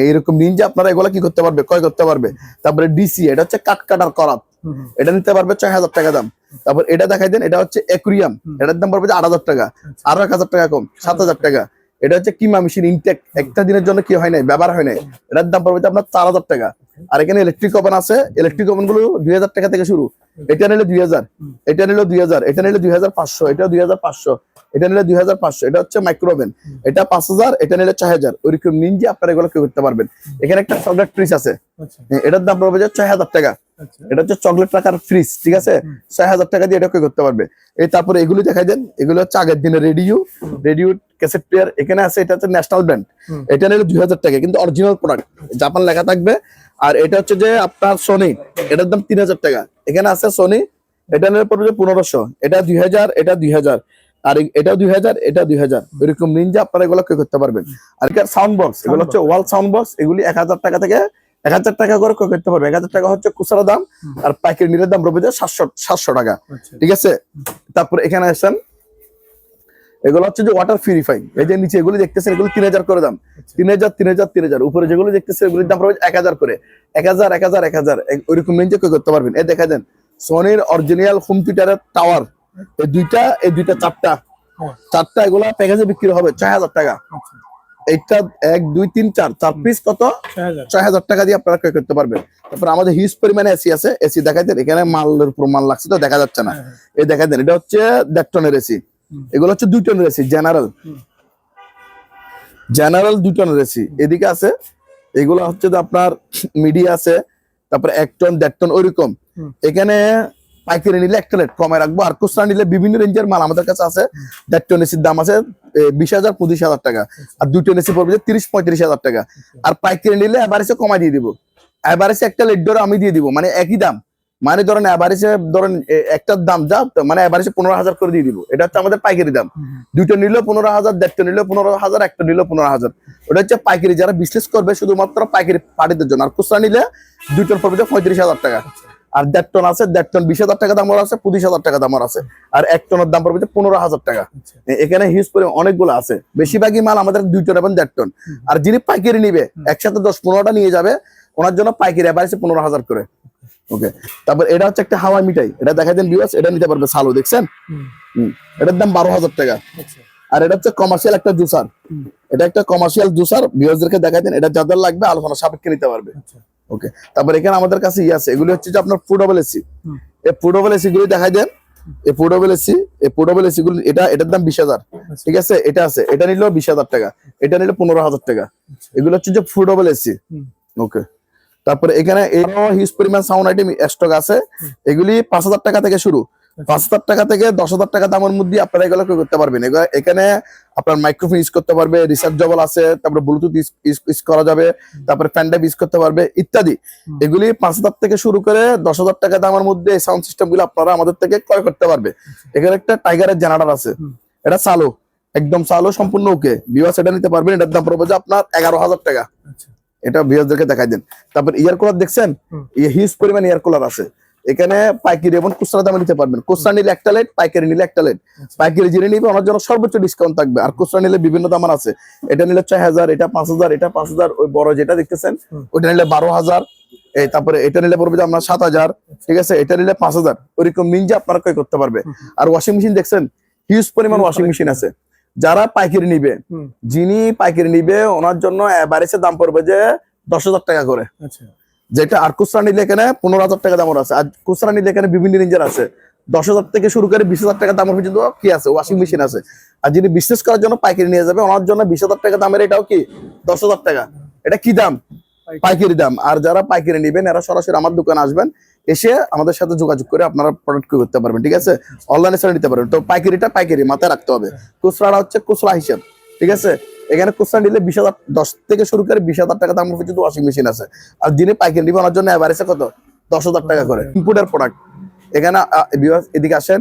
এইরকম নিনজা আপনারা এগুলো কি করতে পারবে, ক্রয় করতে পারবে। তারপরে ডিসি, এটা হচ্ছে কাটার করাত, এটা নিতে পারবে 6000 টাকা দাম। তারপর এটা দেখাই দেন, এটা হচ্ছে অ্যাকুরিয়াম, এটার দাম পড়বে 8000 টাকা, আরো 1000 টাকা কম, 7000 টাকা। এটা হচ্ছে কিমা মেশিন ইনটেক, একটা দিনের জন্য কি হয় নাই, ব্যবহার হয় নাই, এটার দাম পড়বে আপনার 4000 টাকা। আর এখানে ইলেকট্রিক ওভেন আছে, ইলেকট্রিক ওভেন গুলো 2000 টাকা থেকে শুরু। এটা নিলে 2000, এটা নিলে 2000, এটা নিলে 2500, এটা 2500, এটা নিলে 2500। এটা হচ্ছে মাইক্রো ওভেন, এটা 5000, এটা নিলে 6000। ওইরকম নিনজা আপনারা এগুলো কি করতে পারবেন। এখানে একটা চকলেট ফ্রিজ আছে, এটার দাম পড়বে 6000 টাকা। এটা হচ্ছে চকলেট টাকার ফ্রিজ, ঠিক আছে, 6000 টাকা দিয়ে এটা কি করতে পারবে। এই তারপরে এগুলি দেখাই দেন, এগুলো হচ্ছে আগের দিনের রেডিও ক্যাসেট প্লেয়ার। এখানে আছে, এটা হচ্ছে ন্যাশনাল ব্র্যান্ড, এটা নিলে 2000 টাকা, কিন্তু অরিজিনাল প্রোডাক্ট, জাপান লেখা থাকবে। আর এটা হচ্ছে যে আপনার সোনি, এটার দাম 3000 টাকা। এখানে আছে সোনি, এটা নিলে পড়বে 1500, এটা 2000, এটা 2000, আর এটা 2000, এটা 2000। এরকম নিনজা আপনারা এগুলো কি করতে পারবেন। আর সাউন্ড বক্স, এগুলো হচ্ছে ওয়াল সাউন্ড বক্স, এগুলি 1000 টাকা থেকে 1000 টাকা করে ক্রয় করতে পারবে। 1000 টাকা হচ্ছে খুচরা দাম, আর পাইকারি নিলে দাম পড়বে 700 টাকা, ঠিক আছে। তারপর এখানে আসেন, এগুলো হচ্ছে যে ওয়াটার পিউরিফাইং, এই যে নিচে এগুলো দেখতেছেন, এগুলো 3000 করে দাম, 3000। উপরে যেগুলো দেখতেছেন এগুলোর দাম পড়বে 1000 করে, 1000। ওইরকম রেঞ্জে ক্রয় করতে পারবেন। এই দেখা দেন সোনির অরিজিনাল হোম থিয়েটারের টাওয়ার, এই দুইটা চারটা এগুলা প্যাকেজে বিক্রি হবে 6000 টাকা। এইটা 1 2 3 4 পিস কত 6000 টাকা দিয়ে আপনারা ক্রয় করতে পারবেন। তারপর আমাদের হিউজ পরিমাণে এসি আছে, এসি দেখাই দেন। এখানে মালের উপর মাল লাগছে তো দেখা যাচ্ছে না, এই দেখাই দেন। এটা হচ্ছে 1.5 টনের এসি, এগুলো হচ্ছে 2 টনের এসি, জেনারেল 2 টনের এসি। এদিকে আছে এগুলো হচ্ছে যে আপনার মিডিয়া আছে, তারপর 1 টন 1.5 টন ওইরকম। এখানে পাইকারি নিলে একটা রেট কমে রাখবো, আর খুচরা নিলে বিভিন্ন রেঞ্জের মাল আমাদের কাছে আছে। 1.5 টন এসির দাম আছে 20,000 25,000 টাকা, আর 2 টন এসি পড়বে 30-35,000 টাকা। আর পাইকারি নিলে এভারেজে কমাই দিয়ে দিব, এভারেজে একটা লেট ধরে আমি দিয়ে দিব, মানে একই দাম, মানে ধরেন এভারেজে ধরেন একটার দাম যা, মানে এভারেজে 15,000 করে দিয়ে দিব। এটা হচ্ছে আমাদের পাইকারি দাম। 2 টন নিলেও 15,000, 1.5 টন নিলেও 15,000, 1 টন নিলেও 15,000। ওটা হচ্ছে পাইকারি, যারা বিজনেস করবে শুধুমাত্র পাইকারি পার্টিদের জন্য। আর খুচরা নিলে 2 টন পড়বে 35,000 টাকা, আর 1.5 টন আছে, 1.5 টন 20,000 টাকা দাম আছে, 25,000 টাকা দাম আছে, আর 1 টনের দাম পড়বে 15,000 টাকা। এখানে হিউজ পরিমাণ অনেকগুলো আছে, বেশিরভাগই মাল আমাদের 2 টন এবং 1.5 টন। আর যিনি পাইকারি নিবে একসাথে 10-15টা নিয়ে যাবে, ওনার জন্য পাইকারি এবারে 15,000 করে। ওকে, তারপর এটা হচ্ছে একটা হাওয়াই মিঠাই, এটা দেখাই দেন ভিউয়ার্স, এটা নিতে পারবে সালো, দেখছেন, এটার দাম 12,000 টাকা। আর এটা হচ্ছে কমার্শিয়াল একটা জুসার, এটা একটা কমার্শিয়াল জুসার, ভিউয়ার্সদেরকে দেখাই দেন, এটা যাদের লাগবে আলোচনা সাপেক্ষে নিতে পারবে। ওকে, তারপর এখানে আমাদের কাছে আছে, এগুলি হচ্ছে যে আপনার ফুডেবল এসি। এই ফুডেবল এসি গুলি দেখাই দেন, এই ফুডেবল এসি গুলি, এটার দাম 20,000, ঠিক আছে। এটা আছে, এটা নিলেও 20,000 টাকা, এটা নিলে 15,000 টাকা। এগুলো হচ্ছে যে ফুডেবল এসি। ওকে, তারপরে এখানে এরও হিউজ পরিমাণ সাউন্ড আইটেম স্টক আছে, এগুলি 5,000 টাকা থেকে শুরু, 5,000 টাকা থেকে 10,000 টাকা দামের মধ্যে আপনারা এগুলো করতে পারবেন। এখানে আপনার মাইক্রোফোন ইউজ করতে পারবে, রিচার্জেবল আছে, তারপরে ব্লুটুথ ইউজ করা যাবে, তারপরে ফ্যান ড্রাইভ ইউজ করতে পারবে ইত্যাদি। এগুলি 5,000 থেকে শুরু করে 10,000 টাকা দামের মধ্যে এই সাউন্ড সিস্টেম গুলো আপনারা আমাদের থেকে ক্রয় করতে পারবে। এখানে একটা টাইগারের জেনারেটর আছে, এটা চালু, একদম চালু, সম্পূর্ণ ওকে। ভিউয়ার্স এটা নিতে পারবেন, এটার দাম পড়বে আপনার 11,000 টাকা। এটা ভিউয়ার্সদেরকে দেখাই দেন। তারপর ইয়ার কুলার দেখছেন, হিউজ পরিমাণ ইয়ার কুলার আছে। এখানে পাইকারি এবং খুচরা দামে নিতে পারবেন। খুচরা নিলে একটা লেট, পাইকারি নিলে একটা লেট। পাইকারি যিনি নিবে ওনার জন্য সর্বোচ্চ ডিসকাউন্ট থাকবে, আর খুচরা নিলে বিভিন্ন দামের আছে। এটা নিলে 6,000, এটা 5,000, এটা 5,000, ওই বড় যেটা দেখতেছেন ওইটা নিলে 12,000। তারপরে এটা নিলে পড়বে আপনার 7,000, ঠিক আছে। এটা নিলে 5,000, ওইরকম নিনজা আপনারা ক্রয় করতে পারবে। আর ওয়াশিং মেশিন দেখছেন, হিউজ পরিমাণ ওয়াশিং মেশিন আছে, যারা পাইকারি নিবে, যিনি পাইকারি নিবে ওনার জন্য এভারেজের দাম পড়বে যে 10,000 টাকা করে। আচ্ছা যেটা আর খুচরা নিলে এখানে 15,000 টাকা দামের আছে, আর খুচরা নিলে এখানে বিভিন্ন রেঞ্জের আছে, 10,000 থেকে শুরু করে 20,000 টাকা দামের পর্যন্ত কি আছে, ওয়াশিং মেশিন আছে। আর যিনি বিজনেস করার জন্য পাইকারি নিয়ে যাবে ওনার জন্য 20,000 টাকা দামের এটাও কি 10,000 টাকা। এটা কি দাম? পাইকারি দাম। আর যারা পাইকারি নিবেন এরা সরাসরি আমার দোকানে আসবেন, এসে আমাদের সাথে যোগাযোগ করে আপনারা প্রোডাক্ট করতে পারবেন, ঠিক আছে? অনলাইনে সেল নিতে পারবেন। তো পাইকারিটা পাইকারি মাথায় রাখতে হবে, খুচরাটা হচ্ছে খুচরা হিসাব, ঠিক আছে? এখানে খুচরা নিলে 20,000, 10 থেকে শুরু করে 20,000 টাকা দামের পর্যন্ত ওয়াশিং মেশিন আছে। আর যিনি পাইকারি নিবে ওনার জন্য এভারেজে কত, 10,000 টাকা করে ইনপুটের প্রোডাক্ট। এখানে এদিকে আসেন,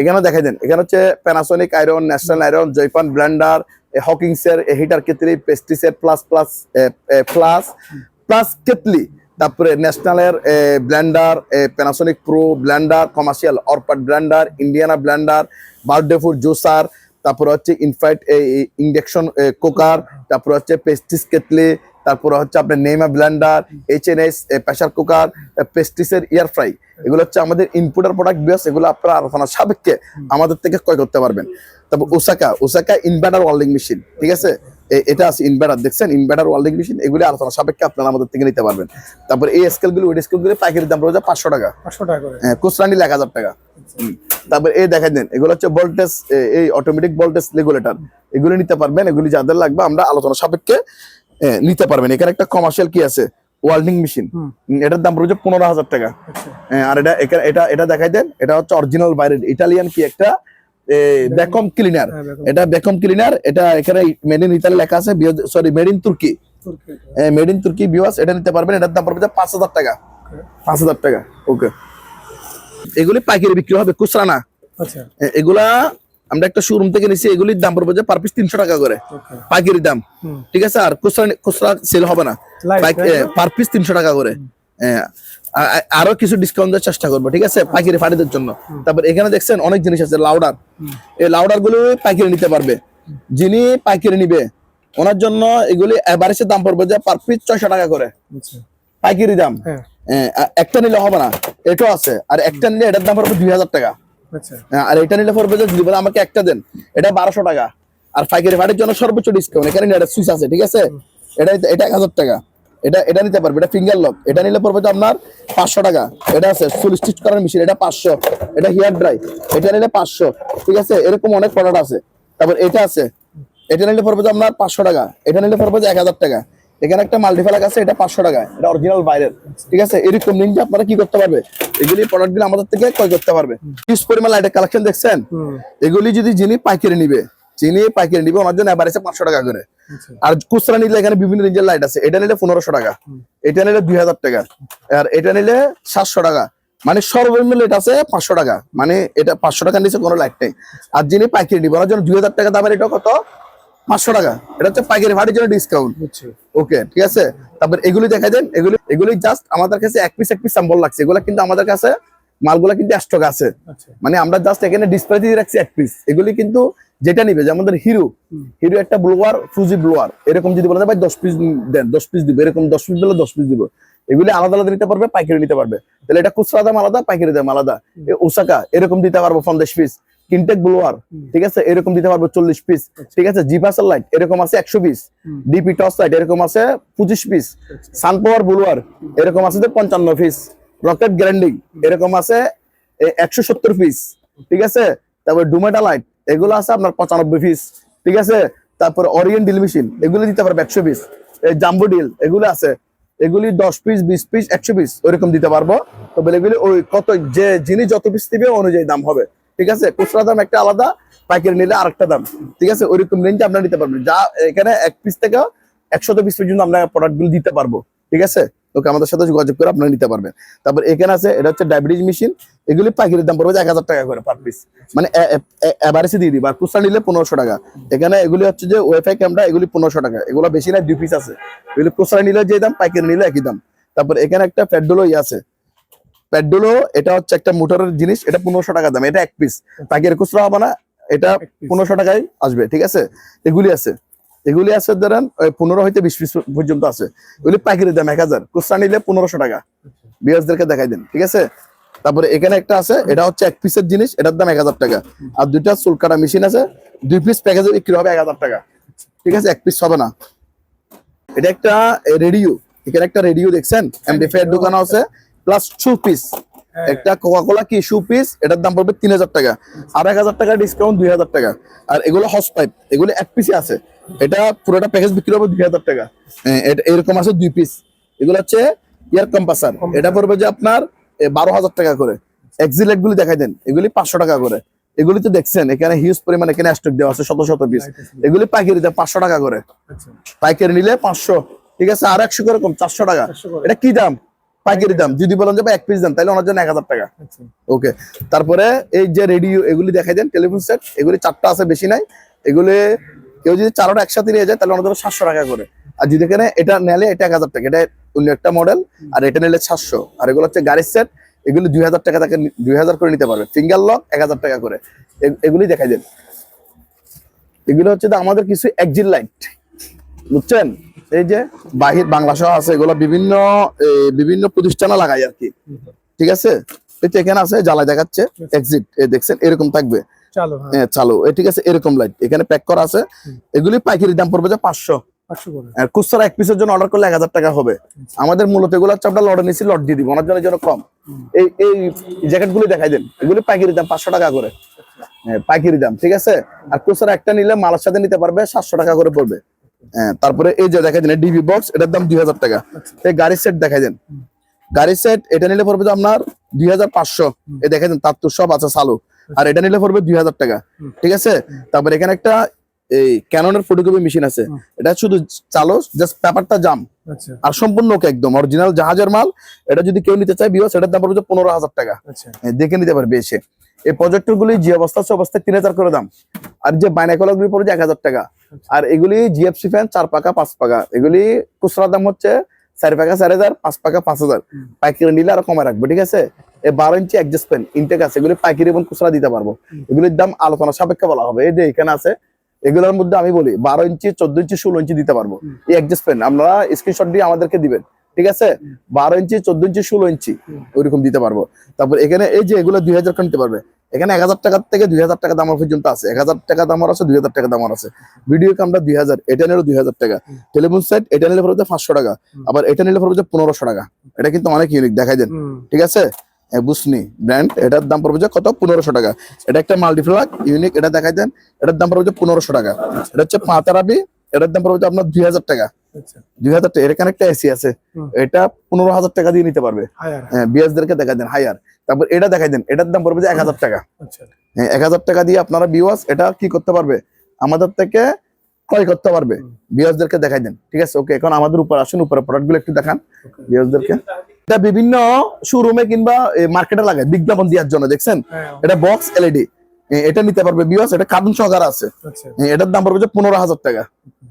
এখানে দেখাই দেন। এখানে হচ্ছে Panasonic iron, National iron, Jaipan blender, হকিংসের হিটার কেটলি, পেস্টিসের plus plus plus plus kettle, তারপরে ন্যাশনালের blender, Panasonic pro blender, commercial Orpat blender, Indiana blender, বার্ডেফুড জুসার, তারপরে হচ্ছে ইনফাইট ইন্ডাকশন কুকার, তারপরে হচ্ছে পেস্টিস কেটলি, তারপরে হচ্ছে আপনার নেইমা ব্লেন্ডার, HNS প্রেসার কুকার, পেস্টিসের এয়ার ফ্রাই। এগুলো হচ্ছে আমাদের ইনপুটের প্রোডাক্ট বিয়াস, এগুলো আপনারা আলোচনা সাপেক্ষে আমাদের থেকে ক্রয় করতে পারবেন। তারপর ওসাকা ইনভার্টার ওয়েল্ডিং মেশিন, ঠিক আছে? এটা আছে ইনভার্টার, দেখছেন ইনভার্টার ওয়েল্ডিং মেশিন, এগুলি আলোচনা সাপেক্ষে আপনারা আমাদের থেকে নিতে পারবেন। তারপর এই স্কেলগুলো, ওই স্কেলগুলো পাইকারি দাম পড়ে যায় 500 টাকা, 500 টাকা করে। হ্যাঁ, খুচরা নিলে 1000 টাকা। তারপর এই দেখাই দেন, এগুলো হচ্ছে ভোল্টেজ, এই অটোমেটিক ভোল্টেজ রেগুলেটর, এগুলি নিতে পারবেন। এগুলি যাদের লাগবে আমরা আলোচনা সাপেক্ষে নিতে পারবেন। এখানে একটা কমার্শিয়াল কি আছে, ওয়েল্ডিং মেশিন, এটার দাম পড়ে 15,000 টাকা। আর এটা দেখাই দেন, এটা হচ্ছে অরিজিনাল বাইরের ইটালিয়ান কি একটা ভ্যাকুয়াম ক্লিনার। এটা ভ্যাকুয়াম ক্লিনার, এটা এখানে মেড ইন ইতালি লেখা আছে, সরি মেড ইন তুর্কি, মেড ইন তুর্কি ভিউয়ার্স। এটা নিতে পারবেন, এটার দাম পড়বে 5,000 টাকা, 5,000 টাকা। ওকে, এগুলি পাইকারি বিক্রি হবে, খুচরা না। আচ্ছা এগুলা আমরা একটা শোরুম থেকে নিছি, এগুলির দাম পড়বে যে পার পিস 300 টাকা করে, পাইকারি দাম, ঠিক আছে? আর খুচরা সেল হবে না, পার পিস 300 টাকা করে। আরো কিছু ডিসকাউন্ট দেওয়ার চেষ্টা করবো, ঠিক আছে, পাইকারি ফাটিদের জন্য। তারপর এখানে দেখছেন অনেক জিনিস আছে, লাউডার, এই লাউডার গুলো পাইকারি নিতে পারবে। যিনি পাইকারি নিবে ওনার জন্য এগুলি এভারেজের দাম পড়বে যে পার পিস 600 টাকা করে, পাইকারি দাম। একটা নিলে হবে না, এটাও আছে। আর একটা নিলে এটার দাম পড়বে 2,000 টাকা। আর এটা নিলে পড়বে যে যদি বলে আমাকে একটা দেন, এটা 1200 টাকা। আর পাইকারি ফাটির জন্য সর্বোচ্চ ডিসকাউন্ট, এখানে এটা সুইচ আছে, ঠিক আছে? এটা 1000 টাকা। এটা নিতে পারবে, এটা ফিঙ্গার লক। এটা নিলে পড়বে তো আপনার 500 টাকা। এটা আছে চুল স্টিচ করার মেশিন, এটা 500। এটা হেয়ার ড্রাই, এটা নিলে 500, ঠিক আছে? এরকম অনেক প্রোডাক্ট আছে। তারপর এটা আছে, এটা নিলে পড়বে তো আপনার 500 টাকা। এটা নিলে পড়বে যে 1000 টাকা। এখানে একটা মাল্টিফ্যালাক আছে, এটা 500 টাকা, এটা অরিজিনাল বাইরের, ঠিক আছে? এরকম নিন আপনারা কি করতে পারবে, এগুলি প্রোডাক্টগুলো আমাদের থেকে ক্রয় করতে পারবে। হিউজ পরিমাণ লাইটের কালেকশন দেখছেন, এগুলি যদি যিনি পাইকারি নিবে ওনার জন্য এভারেজে 500 টাকা করে। আর খুচরা নিলে এখানে বিভিন্ন রেঞ্জের লাইট আছে, এটা নিলে 1500 টাকা, এটা নিলে 2000 টাকা, আর এটা নিলে 700 টাকা। মানে সর্বনিম্ন রেট আছে 500 টাকা, মানে এটা 500 টাকার নিচে কোনো লাইট নেই। আর যিনি পাইকারি নিবে ওনার জন্য 2000 টাকা দামের এটা কত, 500 টাকা। এটা হচ্ছে পাইকারি ফাটির জন্য ডিসকাউন্ট। ওকে, ঠিক আছে? তারপর এগুলি দেখাই দেন, এগুলি জাস্ট আমাদের কাছে এক পিস স্যাম্পল লাগছে। এগুলো কিন্তু আমাদের কাছে মালগুলা কিন্তু স্টক আছে, মানে আমরা জাস্ট এখানে ডিসপ্লে দিয়ে রাখছি এক পিস। এগুলি কিন্তু যেটা নিবে, যেমন হিরো একটা ব্লোয়ার, ফুজি ব্লোয়ার, এরকম যদি বলে ভাই 10 পিস দেন, 10 পিস দিব, এরকম 10 পিস দিলে 10 পিস দিব। এগুলি আলাদা আলাদা নিতে পারবে, পাইকারি নিতে পারবে। তাহলে এটা খুচরা দাম আলাদা, পাইকারি দাম আলাদা। ওসাকা এরকম দিতে পারবো 50 পিস, কিনটেক ব্লোয়ার, ঠিক আছে, এরকম দিতে পারবো 40 পিস, ঠিক আছে। জিপাসার লাইট এরকম আছে 100 পিস, ডিপি টর্চ লাইট এরকম আছে 25 পিস, সানপাওয়ার ব্লোয়ার এরকম আছে 55 পিস, রকেট গ্র্যান্ডিং এরকম আছে 170 পিস, ঠিক আছে। তারপর ডুমেটা লাইট এগুলো আছে আপনার 95 পিস, ঠিক আছে। তারপর অরিয়েন্ট ডিল মেশিন এগুলো দিতে পারবে 100 পিস, জাম্বো ডিল এগুলো আছে, এগুলি 10 পিস, 20 পিস, 100 পিস ওইরকম দিতে পারবো। তবে এগুলি ওই কত যে যিনি যত পিস দিবে অনুযায়ী দাম হবে, ঠিক আছে। খুচরা দাম একটা আলাদা, পাইকারি নিলে আরেকটা দাম, ঠিক আছে। ওইরকম রেঞ্জে আপনারা নিতে পারবেন। যা এখানে এক পিস থেকে 100 পিস পর্যন্ত আমরা প্রোডাক্ট গুলো দিতে পারবো, ঠিক আছে। ওকে, আমাদের সাথে যোগাযোগ করে আপনারা নিতে পারবেন। তারপর এখানে আছে, এটা হচ্ছে ডায়াবেটিস মেশিন, এগুলি পাইকারির দাম পড়বে 1000 টাকা করে পার পিস, মানে এভারেজে দিয়ে দিবা। আর খুচরা নিলে 1500 টাকা। এখানে এগুলি হচ্ছে যে ওয়াইফাই ক্যামেরা, এগুলি 1500 টাকা। এগুলো বেশি না, 2 পিস আছে। এগুলি খুচরা নিলে যে দাম, পাইকারি নিলে একই দাম। তারপর এখানে একটা পেট্রোলো আছে, পেট্রোলো এটা হচ্ছে একটা মোটরের জিনিস, এটা 1500 টাকা দাম। এটা এক পিস, পাইকারি খুচরা হবে না, এটা 1500 টাকায় আসবে, ঠিক আছে। এগুলি আছে ধরেন 15 হইতে 20 পিস পর্যন্ত আছে। এগুলি পাইকারি দাম 1000, খুচরা নিলে 1500 টাকা। বিয়ার্সদেরকে দেখাই দেন, ঠিক আছে। তারপরে এখানে একটা আছে, এটা হচ্ছে এক পিসের জিনিস, এটার দাম 1000 টাকা। আর দুইটা চুল কাটা মেশিন আছে, 2 পিস প্যাকেজে বিক্রি হবে 1000 টাকা, ঠিক আছে, 1 পিস হবে না। এটা একটা রেডিও, এখানে একটা রেডিও দেখছেন, এমডিএফআই এর দোকান আছে, প্লাস 2 পিস একটা কোকা-কোলা কি শু পিস, এটার দাম পড়বে 3000 টাকা, আর 1000 টাকা ডিসকাউন্ট 2000 টাকা। আর এগুলো হস পাইপ, এগুলো 1 পিসে আছে, এটা পুরোটা প্যাকেজ বিক্রি হবে 2000 টাকা। এটা এরকম আছে 2 পিস, এগুলো হচ্ছে এয়ার কম্প্রেসার, এটা পড়বে যে আপনার 12000 টাকা করে। এক্সিলেট গুলি দেখাই দেন, এগুলি 500 টাকা করে। এগুলি তো দেখছেন এখানে হিউজ পরিমাণে এখানে স্টক দেওয়া আছে, শত শত পিস। এগুলি পাইকারি দাম 500 টাকা করে, পাইকারি নিলে 500, ঠিক আছে, আর 100 করে কম 400 টাকা। এটা কি দাম? পাইকারি দাম। যদি বলেন যে 1 পিস দাম, তাহলে ওনার জন্য 1000 টাকা। ওকে, তারপরে এই যে রেডিও, এগুলি দেখাই দেন, টেলিফোন সেট, এগুলি 4টা আছে, বেশি নাই। এগুলি কেউ যদি 4টা একসাথে নিয়ে যায় তাহলে ওনার জন্য 700 টাকা করে। আর যদি এখানে এটা নিলে এটা 1000 টাকা, এটা অন্য একটা মডেল, আর এটা নিলে 700। আর এগুলো হচ্ছে গাড়ির সেট, এগুলি 2000 টাকা, তাকে 2000 করে নিতে পারবে। ফিঙ্গার লক 1000 টাকা করে। এগুলি দেখাই দেন। এগুলো হচ্ছে আমাদের কিছু এক্সিট লাইট, বুঝছেন, এই যে বাহির বাংলা সহ আছে, এগুলো বিভিন্ন প্রতিষ্ঠানে লাগাই আর কি, ঠিক আছে। এই যে এখানে আছে, জ্বালায় দেখাচ্ছে এক্সিট, দেখছেন এরকম থাকবে, চালু, ঠিক আছে, এরকম লাইট এখানে প্যাক করা আছে। এগুলি পাইকারি দাম পড়বে যে 500, আর খুচরা 1 পিসের জন্য অর্ডার করলে 1000 টাকা হবে। আমাদের মূলত এগুলো হচ্ছে আমরা লটে নিচ্ছি, লট দিয়ে দিব ওনার জন্য কম। এই জ্যাকেট গুলি দেখাই দেন, এগুলি পাইকারি দাম 500 টাকা করে, পাইকারি দাম, ঠিক আছে। আর খুচরা একটা নিলে মালের সাথে নিতে পারবে 700 টাকা করে পড়বে। তারপরে এই যে দেখাই দেন ডিবি বক্স, এটার দাম 2000 টাকা। এই গাড়ির সেট দেখাই দেন, গাড়ির সেট এটা নিলে পড়বে যে আপনার 2500। এই দেখাই দেন তার তো সব আছে চালু, আর এটা নিলে পড়বে 2000 টাকা, ঠিক আছে। তারপরে এখানে একটা এই ক্যাননের ফটোকপি মেশিন আছে, এটা শুধু চালু, জাস্ট পেপারটা জাম, আর সম্পূর্ণ ওকে, একদম অরিজিনাল জাহাজের মাল। এটা যদি কেউ নিতে চায় বিয়স, এটার দাম পড়বে 15000 টাকা, দেখে নিতে পারবে এসে। এই প্রজেক্টর গুলি যে অবস্থা আছে অবস্থায় 3000 করে দাম, আর যে বাইনাকুলার গুলি পড়বে 1000 টাকা। আর এগুলি জিএফসি ফ্যান 4 পাকা 5 পাকা, এগুলি খুচরা দাম হচ্ছে 4 পাকা 4000, 5 পাকা 5000, পাইকারি নিলে আরো কমে রাখবো, ঠিক আছে। এই 12 ইঞ্চি অ্যাডজাস্ট ফ্যান ইনটেক আছে, এগুলি পাইকারি এবং খুচরা দিতে পারবো। এগুলির দাম আলোচনা সাপেক্ষে বলা হবে। এই যে এখানে আছে, এগুলোর মধ্যে আমি বলি 12 ইঞ্চি 14 ইঞ্চি 16 ইঞ্চি দিতে পারবো। এই অ্যাডজাস্ট ফ্যান আপনারা স্ক্রিনশট দিয়ে আমাদেরকে দিবেন, ঠিক আছে। 12 ইঞ্চি 14 ইঞ্চি 16 ইঞ্চি ওইরকম দিতে পারবো। তারপর এখানে এই যে এগুলো 2000 করে নিতে পারবে। এখানে 1000 টাকা থেকে 2000 টাকা দাম পর্যন্ত আছে, 1000 টাকা দাম আছে, 2000 টাকা দাম আছে। ভিডিও ক্যামেরা 2000, এটা নিলে 2000 টাকা। টেলিফোন সেট এটা নিলে পড়বে 500 টাকা, আবার এটা নিলে পড়বে 1500 টাকা। এটা কিন্তু অনেক ইউনিক, দেখাই দেন, ঠিক আছে। বুসনি ব্র্যান্ড, এটার দাম পড়বে কত? 1500 টাকা। এটা একটা মাল্টিপ্লাগ ইউনিক, এটা দেখাই দেন, এটার দাম পড়বে 1500 টাকা। এটা হচ্ছে পাতারাবি, এটার দাম পড়বে আপনার 2000 টাকা। 2000 টাকা। এখানে একটা এসি আছে, এটা 15000 টাকা দিয়ে নিতে পারবে। হ্যাঁ, বিয়াসদেরকে দেখাই দেন হায়ার। তারপর এটা দেখাই দেন, এটার দাম পড়বে 1000 টাকা। 1000 টাকা দিয়ে আপনারা বিওয়াস এটা কি করতে পারবে, আমাদের থেকে ক্রয় করতে পারবে। বিওয়াসদেরকে দেখাই দেন, ঠিক আছে। ওকে, এখন আমাদের উপর আসুন, উপরে প্রোডাক্ট গুলো একটু দেখান বিওয়াসদেরকে। এটা বিভিন্ন শোরুমে কিংবা মার্কেটে লাগায় বিজ্ঞাপন দেওয়ার জন্য, দেখছেন। এটা বক্স এলইডি, এটা নিতে পারবে বিওয়াস, এটা কার্টুন সহকারে আছে। এটার দাম পড়বে 15000 টাকা।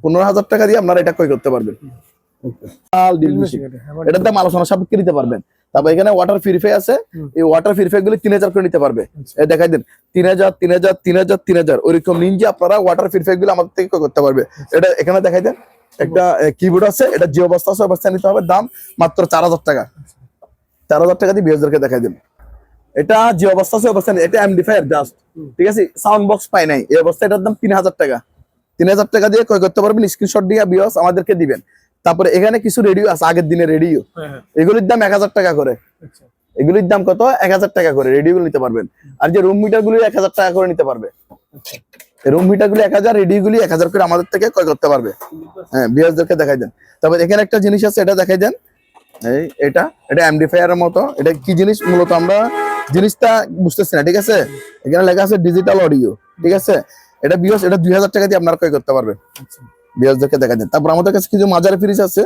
15000 টাকা দিয়ে আপনারা এটা ক্রয় করতে পারবেন। এটার দাম আলোচনা সাপেক্ষে নিতে পারবেন। তারপর এখানে ওয়াটার পিউরিফাই আছে, এই ওয়াটার পিউরিফাই গুলি 3000 করে নিতে পারবে। এই দেখাই দেন 3000 3000 3000 3000 ওইরকম নিয়ে আপনারা ওয়াটার পিউরিফাই গুলো আমাদের থেকে ক্রয় করতে পারবে। এটা এখানে দেখাই দেন, একটা কিবোর্ড আছে, এটা যে অবস্থা আছে অবস্থায় নিতে হবে, দাম মাত্র 4000 টাকা। 4000 টাকা দিয়ে বিয়াসদেরকে দেখাই দেন, এটা যে অবস্থা আছে অবস্থা নেই, এটা এমডিফায়ার জাস্ট, ঠিক আছে। সাউন্ড বক্স পাই নাই এই অবস্থা, এটার দাম 3000 টাকা। 3000 টাকা দিয়ে ক্রয় করতে পারবেন, স্ক্রিনশট দিয়ে বিয়াস আমাদেরকে দিবেন। তারপরে এখানে কিছু রেডিও আছে, আগের দিনের রেডিও, এগুলির দাম 1000 টাকা করে। এগুলির দাম কত? 1000 টাকা করে রেডিও গুলো নিতে পারবেন। আর যে রুম মিটার গুলি 1000 টাকা করে নিতে পারবে। রুম মিটার গুলি 1000, রেডিও গুলি 1000 করে আমাদের থেকে ক্রয় করতে পারবে। হ্যাঁ, বিয়াসদেরকে দেখাই দেন। তারপর এখানে একটা জিনিস আছে, এটা দেখাই দেন। এটা এমডিফায়ারের মতো, এটা কি জিনিস মূলত আমরা জিনিসটা বুঝতেছি না, ঠিক আছে। এখানে লেখা আছে ডিজিটাল অডিও, ঠিক আছে। এটা বিয়াস, এটা 2000 টাকা দিয়ে আপনারা ক্রয় করতে পারবেন। বিয়াসদেরকে দেখা দেন। তারপর আমাদের কাছে কিছু মাঝারি ফ্রিজ আছে,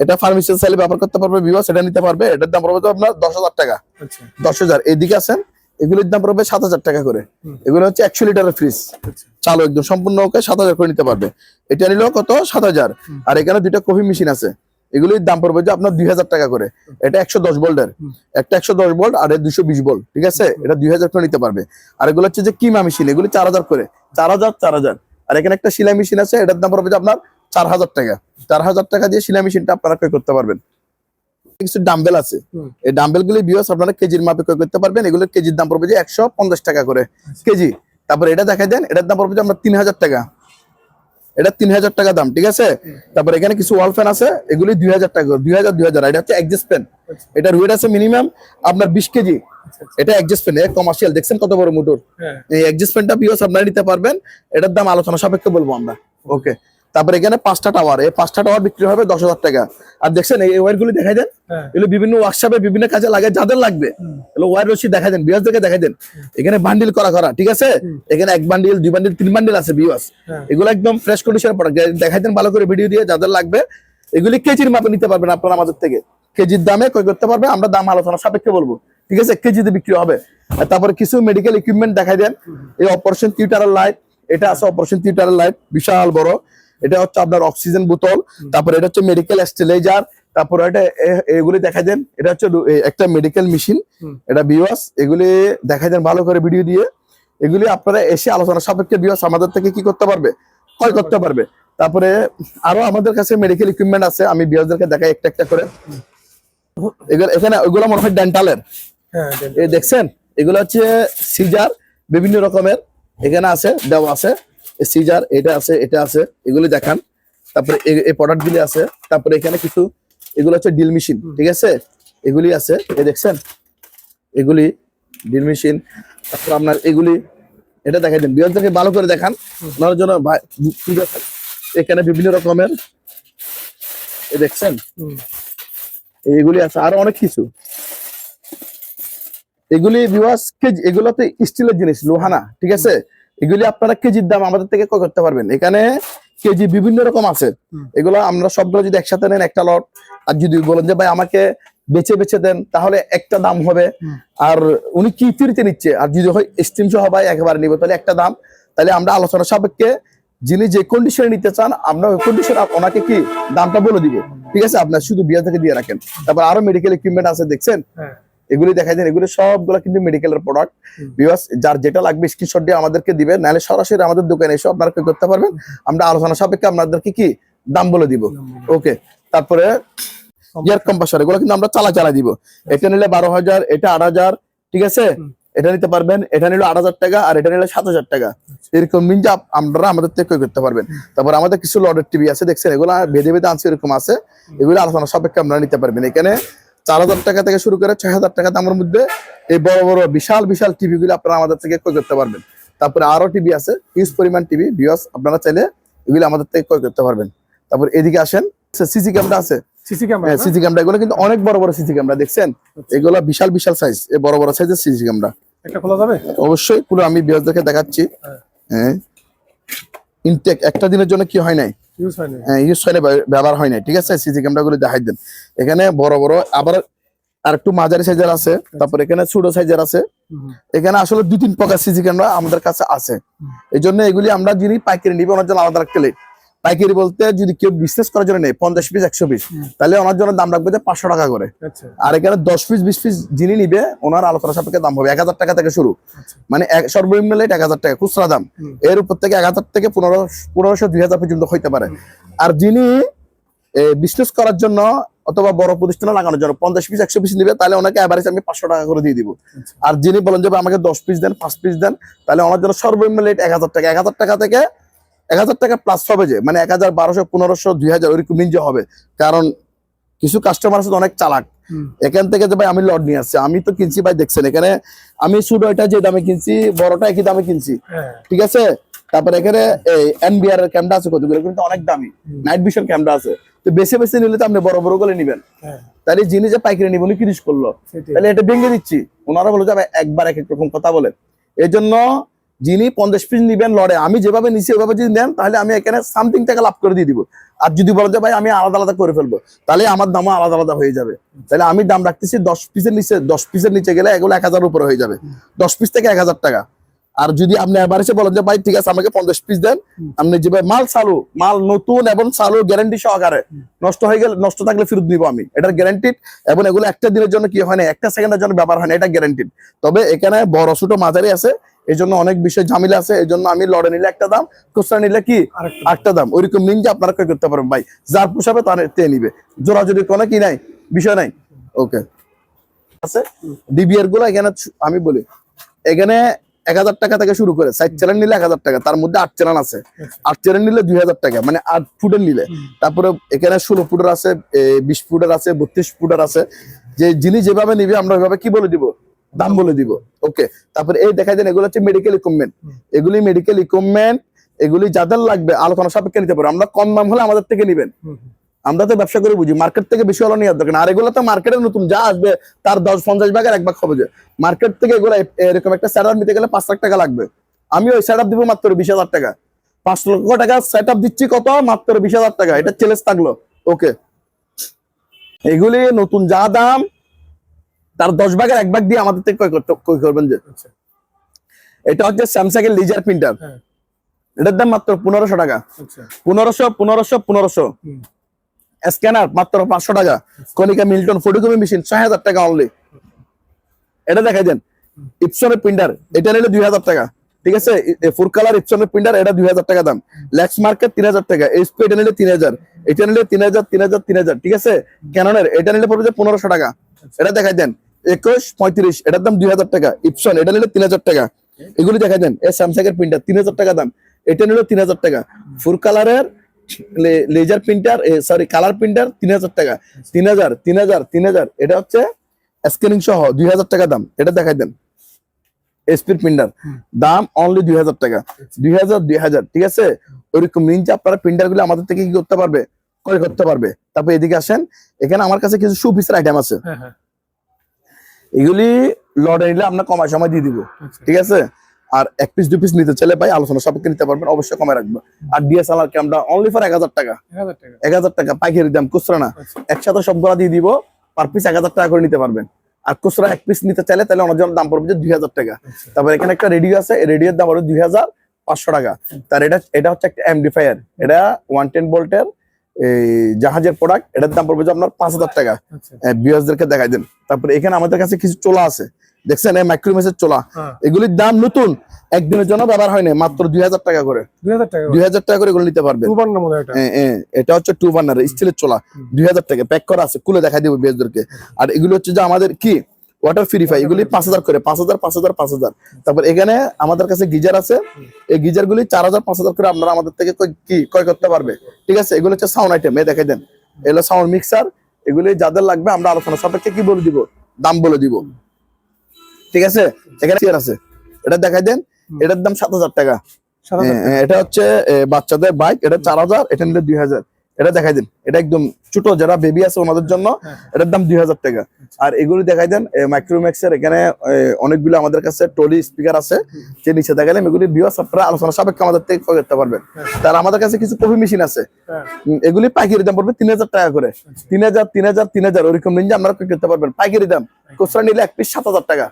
এটা ফার্মেসি সেলে ব্যবহার করতে পারবে বিয়াস, এটা নিতে পারবে। এটার দাম পড়বে আপনার 10000 টাকা। 10000। এদিকে আছেন, এগুলোর দাম পড়বে 7000 টাকা করে। এগুলো হচ্ছে 100 লিটারের ফ্রিজ, চালু একদম সম্পূর্ণ ওকে, 7000 করে নিতে পারবে। এটা নিলেও কত? 7000। আর এখানে দুইটা কফি মেশিন আছে, এগুলোর দাম পড়বে যে আপনার 2000 টাকা করে। এটা 110 ভোল্টের, একটা 110 ভোল্ট আর 220 ভোল্ট, ঠিক আছে। এটা 2000 করে নিতে পারবে। আর এগুলো হচ্ছে যে কিমা মেশিন, এগুলি 4000 করে, 4000 4000। আর এখানে একটা সেলাই মেশিন আছে, এটার দাম পড়বে যে আপনার 4000 টাকা। 4000 টাকা দিয়ে সেলাই মেশিনটা আপনারা ক্রয় করতে পারবেন। কিছু ডাম্বেল আছে, এই ডাম্বেল গুলি বিয়াস আপনারা কেজির মাপে ক্রয় করতে পারবেন। এগুলোর কেজির দাম পড়বে যে 150 টাকা করে কেজি। তারপর এটা দেখাই দেন, এটার দাম পড়বে যে আমরা 3000 টাকা, এটা 3000 টাকা দাম, ঠিক আছে। তারপর এখানে কিছু ওয়াল ফ্যান আছে, এগুলি 2000 টাকা, 2000, এটা হচ্ছে অ্যাডজাস্ট ফ্যান, এটার ওয়েট আছে মিনিমাম আপনার 20 কেজি। এটা অ্যাডজাস্ট ফ্যান, কমার্শিয়াল, দেখছেন কত বড় মোটর। এই অ্যাডজাস্ট ফ্যানটা বিয়স আপনারা নিতে পারবেন, এটার দাম আলোচনা সাপেক্ষে বলবো আমরা, ওকে। তারপর এখানে 5টা টাওয়ার, এই 5টা টাওয়ার বিক্রি হবে 10,000 টাকা। আর দেখছেন এই ওয়্যার গুলি দেখাই দেন, এগুলো বিভিন্ন ওয়ার্কশপে বিভিন্ন কাজে লাগে, যাদের লাগবে এগুলো ওয়্যার রশি দেখাই দেন, বিয়স দেখে দেখাই দেন। এখানে বান্ডিল করা, ঠিক আছে, এখানে 1 বান্ডিল 2 বান্ডিল 3 বান্ডিল আছে বিয়স, এগুলো একদম ফ্রেশ কন্ডিশনের প্রোডাক্ট, দেখাই দেন ভালো করে ভিডিও দিয়ে, যাদের লাগবে এগুলি কেজির মাপে নিতে পারবেন আপনারা আমাদের থেকে, কেজির দামে ক্রয় করতে পারবে, আমরা দাম আলোচনা সাপেক্ষে বলবো, ঠিক আছে, কেজিতে বিক্রি হবে। আর তারপরে কিছু মেডিকেল ইকুইপমেন্ট দেখাই দেন, এই অপারেশন থিয়েটারের লাইট, এটা আছে অপারেশন থিয়েটারের লাইট, বিশাল বড়, এটা হচ্ছে আপনার অক্সিজেন বোতল, তারপরে এটা হচ্ছে মেডিকেল স্টেলাইজার, তারপরে এটা এগুলি দেখাই দেন, এটা হচ্ছে একটা মেডিকেল মেশিন, এটা বিওয়াস, এগুলি দেখাই দেন ভালো করে ভিডিও দিয়ে, এগুলি আপনারা এসে আলোচনা সাপেক্ষে বিওয়াস আমাদের থেকে কি করতে পারবে, ক্রয় করতে পারবে। তারপরে আরো আমাদের কাছে মেডিকেল ইকুইপমেন্ট আছে, আমি বিওয়াসদেরকে দেখাই একটা একটা করে। এখানে ওইগুলো মনে হয় ডেন্টালের, এই দেখছেন এগুলো হচ্ছে সিজার বিভিন্ন রকমের, এখানে আছে দেওয়া আছে সিজার, এটা আছে, এটা আছে, এগুলি দেখান। তারপরে এই প্রোডাক্ট গুলি আছে, তারপরে এখানে কিছু এগুলো হচ্ছে ডিল মেশিন, ঠিক আছে, এগুলি আছে, এই দেখছেন এগুলি ডিল মেশিন। তারপর আপনার এগুলি, এটা দেখাই দেন বিয়ারদেরকে ভালো করে দেখান, ওনার জন্য ঠিক আছে। এখানে বিভিন্ন রকমের, এই দেখছেন এইগুলি আছে, আরো অনেক কিছু, এগুলি ভিউয়ার্স কেজি, এগুলোতে স্টিলের জিনিস, লোহানা, ঠিক আছে, এগুলি আপনারা কেজির দাম আমাদের থেকে ক্রয় করতে পারবেন। এখানে কেজি বিভিন্ন রকম আছে, এগুলো আমরা সবগুলো যদি একসাথে নেন একটা লট, আর যদি বলেন যে ভাই আমাকে বেছে বেছে দেন তাহলে একটা দাম হবে, আর উনি কি ফ্রিতে নিচ্ছে, আর যদি হয় স্টিম সহ ভাই একেবারে নিব তাহলে একটা দাম। তাহলে আমরা আলোচনা সাপেক্ষে যিনি যে কন্ডিশনে নিতে চান আমরা ওই কন্ডিশন ওনাকে কি দামটা বলে দিব, ঠিক আছে, আপনার শুধু বিয়া থেকে দিয়ে রাখেন। তারপর আরো মেডিকেল ইকুইপমেন্ট আছে দেখছেন, এগুলি দেখাই দেন, এগুলি সবগুলো কিন্তু মেডিকেলের প্রোডাক্ট। ভিউয়ার্স যার যেটা লাগবে স্ক্রিনশট দিয়ে আমাদেরকে দিবেন, নাহলে সরাসরি আমাদের দোকানে এসে আপনারা কি করতে পারবেন, আমরা আলোচনা সাপেক্ষে আপনাদেরকে কি দাম বলে দিব, ওকে। তারপরে এয়ার কম্প্রেসর, এগুলো কিন্তু আমরা চালা দিব, এটা নিলে 12,000, এটা 8,000, ঠিক আছে, এটা নিতে পারবেন, এটা নিলে 8,000 টাকা, আর এটা নিলে 7,000 টাকা, এরকম মিন আপনারা আমাদের থেকে ক্রয় করতে পারবেন। তারপর আমাদের কিছু লডের টিভি আছে দেখছেন, এগুলো বেঁধে বেঁধে আনছে, এরকম আছে, এগুলো আলোচনা সাপেক্ষে আপনারা নিতে পারবেন। এখানে 4,000 টাকা থেকে শুরু করে 6,000 টাকা দামের মধ্যে এই বড় বড় বিশাল বিশাল টিভি গুলো আপনারা আমাদের থেকে ক্রয় করতে পারবেন। তারপরে আরো টিভি আছে, হিউজ পরিমাণ টিভি, ভিউয়ার্স আপনারা চাইলে এগুলো আমাদের থেকে ক্রয় করতে পারবেন। তারপর এদিকে আসেন, সিসি ক্যামেরা আছে, সিসি ক্যামেরা, এগুলো কিন্তু অনেক বড় বড় সিসি ক্যামেরা দেখছেন, এগুলো বিশাল বিশাল সাইজ, এই বড় বড় সাইজের সিসি ক্যামেরা। একটা খোলা যাবে? অবশ্যই পুরো আমি ভিউয়ার্সদেরকে দেখাচ্ছি। হ্যাঁ, ইনটেক একটা দিনের জন্য কি হয় নাই, ইউজ হয় না, ইউজ হয় না, ব্যবহার হয় না, ঠিক আছে। সিসি ক্যামেরা গুলো দেখাই দেন, এখানে বড় বড়, আবার আর একটু মাঝারি সাইজের আছে, তারপর এখানে ছোট সাইজের আছে। এখানে আসলে 2-3 প্রকার সিসি ক্যামেরা আমাদের কাছে আছে, এই জন্য এগুলি আমরা যিনি পাইকারি নিবে ওনার জন্য আলাদা রাখতে লেট। পাইকারি বলতে যদি কেউ বিজনেস করার জন্য নেই 50 পিস 100 পিস, তাহলে ওনার জন্য দাম রাখবে যে 500 টাকা করে। আর এখানে 10 পিস 20 পিস যিনি নিবে ওনার আলোচনা সাপেক্ষে দাম হবে 1000 টাকা থেকে শুরু, মানে সর্বনিম্ন লেট 1000 টাকা খুচরা দাম, এর উপর থেকে 1000 থেকে 1500 2000 পর্যন্ত হইতে পারে। আর যিনি বিজনেস করার জন্য অথবা বড় প্রতিষ্ঠানে লাগানোর জন্য 50 পিস 100 পিস নিবে, তাহলে ওনাকে এভারেজ আমি 500 টাকা করে দিয়ে দিব। আর যিনি বলেন যে আমাকে 10 পিস দেন 5 পিস দেন, তাহলে ওনার জন্য সর্বনিম্ন লেট 1000 টাকা, 1000 টাকা থেকে 1000 টাকা প্লাস হবে, যে মানে 1000 1200 1500 2000 ওইরকম নিঞ্জে হবে। কারণ কিছু কাস্টমার আছে অনেক চালাক, এখান থেকে যে ভাই আমি লড নিয়ে আসছি, আমি তো কিনছি ভাই, দেখছেন এখানে আমি ছোট এটা যে দামে কিনছি, বড়টা একই দামে কিনছি, ঠিক আছে। তারপরে এখানে এই এনবিআর এর ক্যামেরা আছে কতগুলো, কিন্তু অনেক দামি নাইট ভিশন ক্যামেরা আছে, তো বেশি বেশি নিলে তো আপনি বড় বড় করে নিবেন, তাহলে যিনি যে পাইকারি নিবেন উনি 30 করলো, তাহলে এটা ভেঙে দিচ্ছি। ওনারা বলে যাবে একবার এক এক রকম কথা বলে, এই জন্য যিনি 50 পিস নিবেন লড়ে, আমি যেভাবে নিচ্ছি ওইভাবে যদি নেন তাহলে আমি এখানে সামথিং টাকা লাভ করে দিয়ে দিব। আর যদি বলেন যে ভাই আমি আলাদা আলাদা করে ফেলবো, তাহলে আমার দামও আলাদা আলাদা হয়ে যাবে। তাহলে আমি দাম রাখতেছি 10 পিসের নিচে, 10 পিসের নিচে গেলে এগুলো 1000 উপরে হয়ে যাবে, 10 পিস থেকে 1000 টাকা। আর যদি আপনি এবার এসে বলেন যে ভাই ঠিক আছে আমাকে 50 পিস দেন, আপনি যে ভাই মাল চালু, মাল নতুন এবং চালু গ্যারান্টি সহকারে, নষ্ট হয়ে গেলে নষ্ট থাকলে ফেরত নিব আমি, এটার গ্যারান্টিড। এবং এগুলো একটা দিনের জন্য কি হয় না, একটা সেকেন্ডের জন্য ব্যবহার হয় না, এটা গ্যারান্টিড। তবে এখানে বড় ছোট মাঝারি আছে, এই জন্য অনেক বিষয় ঝামেলা আছে, এই জন্য আমি লড়ে নিলে একটা দাম, খুচরা নিলে কি আরেকটা দাম, ওইরকম নিন যে আপনারা ক্রয় করতে পারবেন। ভাই যার পোষাবে তার তে নিবে, জোরাজুরি কোনো কি নাই, বিষয় নাই, ওকে আছে। ডিবিআর গুলো এখানে আমি বলি, এখানে 1000 টাকা থেকে শুরু করে 4 চ্যানেল নিলে 1000 টাকা, তার মধ্যে 8 চ্যানেল আছে, 8 চ্যানেল নিলে 2000 টাকা, মানে 8 ফুটের নিলে। তারপরে এখানে 16 ফুটের আছে, 20 ফুটের আছে, 32 ফুটের আছে। যে যিনি যেভাবে নিবে আমরা ওইভাবে কি বলে দিব, দাম বলে দিব। ওকে, তারপরে এই দেখা দেন এগুলো হচ্ছে মেডিকেল ইকুইপমেন্ট, এগুলি মেডিকেল ইকুইপমেন্ট, এগুলি যাদের লাগবে আলোচনা সাপেক্ষে নিতে পারো। আমরা কম দাম হলে আমাদের থেকে নিবেন, আমরা তো ব্যবসা করে বুঝি, মার্কেট থেকে বেশি হলো নেওয়ার দরকার। আর এগুলো তো মার্কেটে নতুন যা আসবে তার 10-50 ভাগের 1 ভাগ হবে। যে মার্কেট থেকে এগুলো এরকম একটা সেট আপ নিতে গেলে 5 লাখ টাকা লাগবে, আমি ওই সেট আপ দিব মাত্র 20,000 টাকা। 5 লক্ষ টাকা সেট আপ দিচ্ছি কত, মাত্র 20,000 টাকা। এটা চ্যালেঞ্জ থাকলো। ওকে, এগুলি নতুন যা দাম তার 10 ভাগের 1 ভাগ দিয়ে আমাদের থেকে ক্রয় করবেন। যে এটা হচ্ছে স্যামসাং এর লেজার প্রিন্টার, এটার দাম মাত্র 1500 টাকা। 1500 স্ক্যানার মাত্র 500 টাকা। কনিকা মিল্টন ফটোকপি মেশিন 6000 টাকা অনলি। এটা দেখাই দেন ইপসনের প্রিন্টার, এটা নিলে 2000 টাকা। ঠিক আছে, ফুল কালার ইপসনের প্রিন্টার, এটা 2000 টাকা দাম। লেক্স মার্কেট 3000 টাকা। এইচপি এটা নিলে 3000, এটা নিলে 3000। ঠিক আছে, ক্যাননের এটা নিলে পড়বে যে 1500 টাকা। এটা দেখাই দেন 2135, এটার দাম 2000 টাকা। ইপসন এটা নিলে 3000 টাকা। এগুলি দেখাই দেন স্যামসাং এর প্রিন্টার 3000 টাকা দাম, এটা নিলে 3000 টাকা। ফুল কালারের laser printer, sorry colour printer 3000 টাকা। 3000। এটা হচ্ছে স্ক্যানিং সহ 2000 টাকা দাম। এটা দেখাই দেন এসপির প্রিন্টার, দাম অনলি 2000 টাকা। 2000। ঠিক আছে, ওইরকম নিনজা আপনারা প্রিন্টার গুলো আমাদের থেকে কি করতে পারবে, ক্রয় করতে পারবে। তারপর এদিকে আসেন, এখানে আমার কাছে কিছু শু পিসের আইটেম আছে, এগুলি লর্ডে নিলে আমরা কমায় সময় দিয়ে দিব। ঠিক আছে, আর 1 পিস 2 পিস নিতে চাইলে ভাই আলোচনা সাপেক্ষে নিতে পারবেন, অবশ্যই কমায় রাখবো। আর ডিএসএলআর ক্যামেরা অনলি ফর 1000 টাকা। 1000 টাকা পাইকারি দাম, খুচরা না। একসাথে সবগুলা দিয়ে দিব, পার পিস 1000 টাকা করে নিতে পারবেন। আর খুচরা 1 পিস নিতে চাইলে তাহলে অনেক দাম পড়বে যে 2000 টাকা। তারপর এখানে একটা রেডিও আছে, এই রেডিওর দাম হলো 2500 টাকা। তার এটা হচ্ছে একটা এমডিফায়ার, এটা 110 ভোল্টের এই জাহাজের প্রোডাক্ট, এটার দাম পড়বে যে আপনার 5000 টাকা। ভিউয়ার্সদেরকে দেখাই দেন। তারপরে এখানে আমাদের কাছে কিছু চোলা আছে, দেখছেন এই মাইক্রোমেসের চোলা, এগুলির দাম নতুন, একদিনের জন্য ব্যবহার হয় না, মাত্র 2000 টাকা করে। 2000 টাকা করে এগুলো নিতে পারবেন। এটা হচ্ছে 2 বার্নার স্টিলের চোলা, 2000 টাকা প্যাক করা আছে, খুলে দেখা দিব ভিউয়ার্সদেরকে। আর এগুলো হচ্ছে যে আমাদের কি ওয়াটার পিউরিফাই, এগুলি 5000 করে, 5000। তারপর এখানে আমাদের কাছে গিজার আছে, এই গিজার গুলি 4000 5000 করে আপনারা আমাদের থেকে কি ক্রয় করতে পারবে। ঠিক আছে, এগুলো হচ্ছে সাউন্ড আইটেম, এই দেখাই দেন এগুলো সাউন্ড মিক্সার, এগুলি যাদের লাগবে আমরা আলোচনা সাপেক্ষে কি বলে দিব, দাম বলে দিব। ঠিক আছে, এখানে চেয়ার আছে, এটা দেখাই দেন, এটার দাম 7000 টাকা। এটা হচ্ছে বাচ্চাদের বাইক, এটা 4000, এটা নিলে 2000। এটা দেখাই দেন, এটা একদম ছোট যারা বেবি আছে ওনাদের জন্য, এটার দাম 2000 টাকা। আর এগুলি দেখাই দেন মাইক্রোম্যাক্সের, এখানে অনেকগুলো আমাদের কাছে টলি স্পিকার আছে, যে নিচে দেখাইলাম, এগুলি ভিউয়ার্স আপনারা আলোচনা সাপেক্ষে আমাদের থেকে ক্রয় করতে পারবেন। তার আমাদের কাছে কিছু কফি মেশিন আছে, এগুলি পাইকারি দাম পড়বে 3000 টাকা করে। 3000 ওরকম নিয়ে আপনারা ক্রয় করতে পারবেন পাইকারি দাম। খুচরা নিলে 1 পিস 7000 টাকা।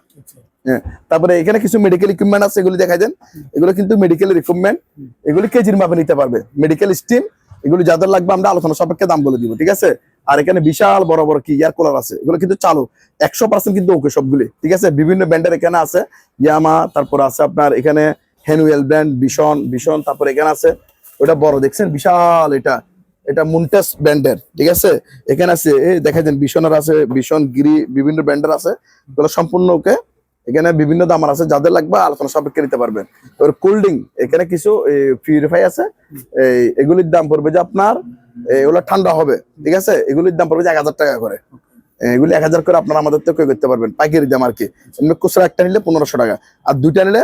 তারপরে এখানে কিছু মেডিকেল ইকুইপমেন্ট আছে, এগুলি দেখাই দেন, এগুলো কিন্তু মেডিকেল ইকুইপমেন্ট, এগুলি কেজির মাপে নিতে পারবে। মেডিকেল স্টিম, এগুলি যাদের লাগবে আমরা আলোচনা সাপেক্ষে দাম বলে দিব। ঠিক আছে, আর এখানে বিশাল বড় বড় কি এয়ার কুলার আছে, এগুলো কিন্তু চালু 100% কিন্তু ওকে সবগুলি। ঠিক আছে, বিভিন্ন ব্র্যান্ডের এখানে আছে, ইয়ামা, তারপর আছে আপনার এখানে হ্যানুয়েল ব্র্যান্ড, বিশন, তারপর এখানে আছে ওটা বড় দেখছেন বিশাল, এটা মুনটেস ব্র্যান্ডের। ঠিক আছে, এখানে আছে এই দেখা যান বিশনের আছে, বিশন গিরি, বিভিন্ন ব্র্যান্ডের আছে, এগুলো সম্পূর্ণ ওকে। এখানে বিভিন্ন দাম আছে, যাদের লাগবে আলোচনা সাপেক্ষে নিতে পারবেন। এবার কোল্ড ড্রিঙ্ক, এখানে কিছু পিউরিফাই আছে, এগুলির দাম পড়বে যে আপনার এগুলো ঠান্ডা হবে। ঠিক আছে, এগুলির দাম পড়বে যে 1000 টাকা করে। এগুলি 1000 করে আপনারা আমাদের থেকে করতে পারবেন পাইকারি দাম আর কি। খুচরা একটা নিলে 1500 টাকা, আর দুইটা নিলে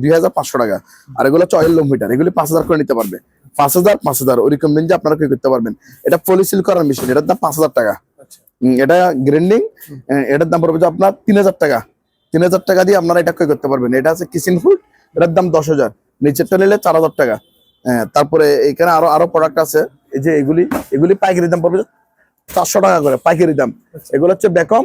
2500 টাকা। আর এগুলো হচ্ছে অয়েল মিটার, এগুলি 5000 করে নিতে পারবে। 5000 ওইরকম দিন যে আপনারা কি করতে পারবেন। এটা পলিসিল করার মেশিন, এটার দাম 5000 টাকা। এটা গ্রাইন্ডিং, এটার দাম পড়বে যে আপনার 3000 টাকা। 3000 টাকা দিয়ে আপনারা এটা ক্রয় করতে পারবেন। এটা আছে কিচেন ফুড, এটার দাম 10000, নিচেরটা নিলে 4000 টাকা। তারপরে এখানে আরো প্রোডাক্ট আছে, এই যে এগুলি পাইকারি দাম পড়বে 400 টাকা করে পাইকারি দাম। এগুলো হচ্ছে বেকম,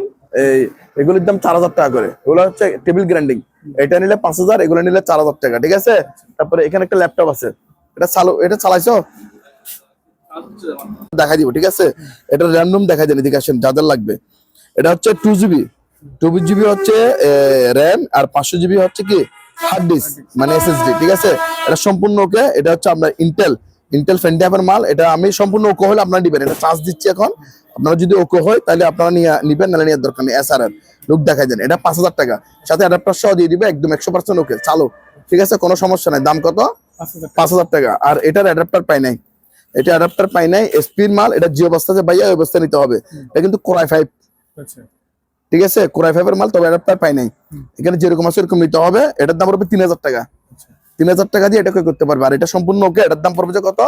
এগুলির দাম 4000 টাকা করে। এগুলো হচ্ছে টেবিল গ্রাইন্ডিং, এটা নিলে 5000, এগুলো নিলে 4000 টাকা। ঠিক আছে, তারপরে এখানে একটা ল্যাপটপ আছে, এটা চালাইছো দেখা দিব। ঠিক আছে, এটা র্যান্ডম দেখা যায়, এদিকে আসেন যাদের লাগবে। এটা হচ্ছে 2GB হচ্ছে র্যাম, আর 500GB হচ্ছে কি হার্ড ডিস্ক, মানে এসএসডি। ঠিক আছে, এটা সম্পূর্ণ ওকে। এটা হচ্ছে আমরা ইন্টেল ইন্টেল ফেন্টিয়ামের মাল, এটা আমি সম্পূর্ণ ওকে হলে আপনারা নিবেন, এটা চার্জ দিচ্ছি এখন, আপনারা যদি ওকে হয় তাহলে আপনারা নিবেন, নাহলে নেওয়ার দরকার নেই। SRR লুক দেখাই দেন, এটা 5,000 টাকা, সাথে অ্যাডাপ্টার সহ দিয়ে দিবে, একদম 100% ওকে চালু, ঠিক আছে, কোনো সমস্যা নাই। দাম কত? 5,000 টাকা। আর এটার অ্যাডাপ্টার পাই নাই, এটা অ্যাডাপ্টার পাই নাই, এসপির মাল, এটা যে অবস্থা যে ভাইয়া ওই অবস্থা নিতে হবে। এটা কিন্তু কোরাই 5, আচ্ছা ঠিক আছে, কোরাই 5 এর মাল, তবে অ্যাডাপ্টার পাই নাই। এখানে যেরকম আছে এরকম নিতে হবে। এটার দাম পড়বে 3,000 টাকা, 3,000 টাকা দিয়ে এটা করতে পারবে। আর এটা সম্পূর্ণ ওকে, এটার দাম পড়বে যে কত?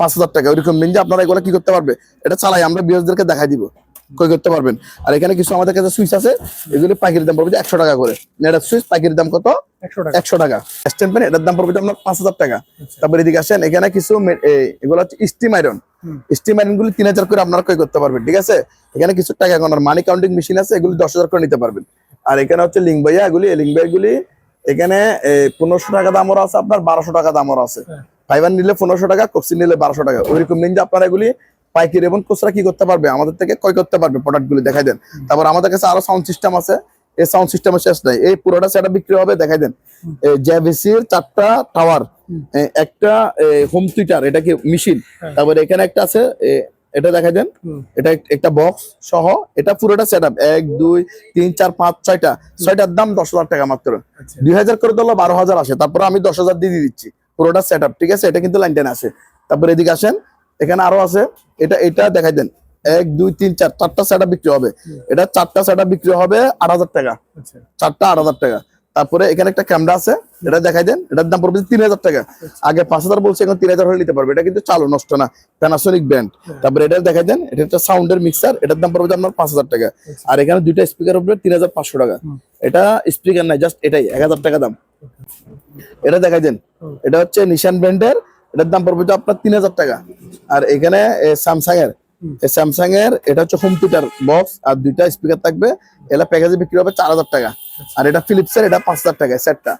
5,000 টাকা। ওইরকম দিন যে আপনারা এগুলো কি করতে পারবে, এটা চালাই আমরা বিয়ারদেরকে দেখাই দিব, কই করতে পারবেন। আর এখানে কিছু আমাদের কাছে সুইচ আছে, এগুলি পাইকারি দাম পড়বে যে 100 টাকা করে। এটা সুইচ পাইকারি দাম কত? 100 টাকা। স্ট্যান্ড ফ্যান এটার দাম পড়বে আপনার 5,000 টাকা। তারপরে এদিকে আসেন, এখানে কিছু এগুলো হচ্ছে স্টিম আয়রন, স্টিম আয়রন গুলি 3,000 করে আপনারা কই করতে পারবেন, ঠিক আছে। এখানে কিছু টাকা গণার মানি কাউন্টিং মেশিন আছে, এগুলি 10,000 করে নিতে পারবেন। আর এখানে হচ্ছে লিঙ্ক ভাইয়া, এগুলি লিঙ্ক ভাই গুলি এখানে 1500 টাকা দামও আছে, আপনার 1200 টাকা দামও আছে। ফাইবার নিলে 1500 টাকা, কক্সি নিলে 1200 টাকা। ওইরকম নিন যে আপনারা এগুলি পাইকারি এবং খুচরা কি করতে পারবে, আমাদের থেকে ক্রয় করতে পারবে, প্রোডাক্ট গুলি দেখাই দেন। তারপর আমাদের কাছে আরো সাউন্ড সিস্টেম আছে, এই সাউন্ড সিস্টেমের শেষ নাই, এই পুরোটা সেটআপ বিক্রি হবে, দেখাই দেন। জেভিসির 4টা টাওয়ার, একটা হোম থিয়েটার, এটা কি মেশিন, তারপরে এখানে একটা আছে, এটা দেখাই দেন, এটা একটা বক্স সহ, এটা পুরোটা সেটআপ 1 2 3 4 5 6টার দাম 10,000 টাকা মাত্র। 2,000 করে দিলে 12,000 আসে, তারপর আমি 10,000 দিয়ে দিচ্ছি পুরোটা সেটআপ, ঠিক আছে। এটা কিন্তু লাইন টেন আছে। তারপর এদিকে আসেন, এখানে আরো আছে, এটা দেখাই দেন, 1 2 3 4 4টা সেটআপ বিক্রি হবে, এটা 4টা সেটআপ বিক্রি হবে 8,000 টাকা, 4টা 8,000 টাকা। তারপরে এখানে একটা ক্যামেরা আছে, এটা দেখাই দেন, এটার দাম পড়বে 3,000 টাকা। আগে 5,000 বলছে, এখন 3,000 হলে নিতে পারবে, এটা কিন্তু চালু, নষ্ট না, প্যানাসোনিক ব্র্যান্ড। তারপরে এটা দেখাই দেন, এটা একটা সাউন্ডের মিক্সার, এটার দাম পড়বে আপনার 5,000 টাকা। আর এখানে দুইটা স্পিকার উপরে 3,500 টাকা। এটা স্পিকার নাই, জাস্ট এটাই 1,000 টাকা দাম। এটা দেখাই দেন, এটা হচ্ছে নিশান ব্র্যান্ডের, এটার দাম পড়বে আপনার 3,000 টাকা। আর এখানে স্যামসাং এর এটা হচ্ছে হোম থিয়েটার বক্স, আর দুইটা স্পিকার থাকবে, এটা প্যাকেজে বিক্রি হবে 4,000 টাকা। আর এটা ফিলিপস এর, এটা 5,000 টাকা সেটটা,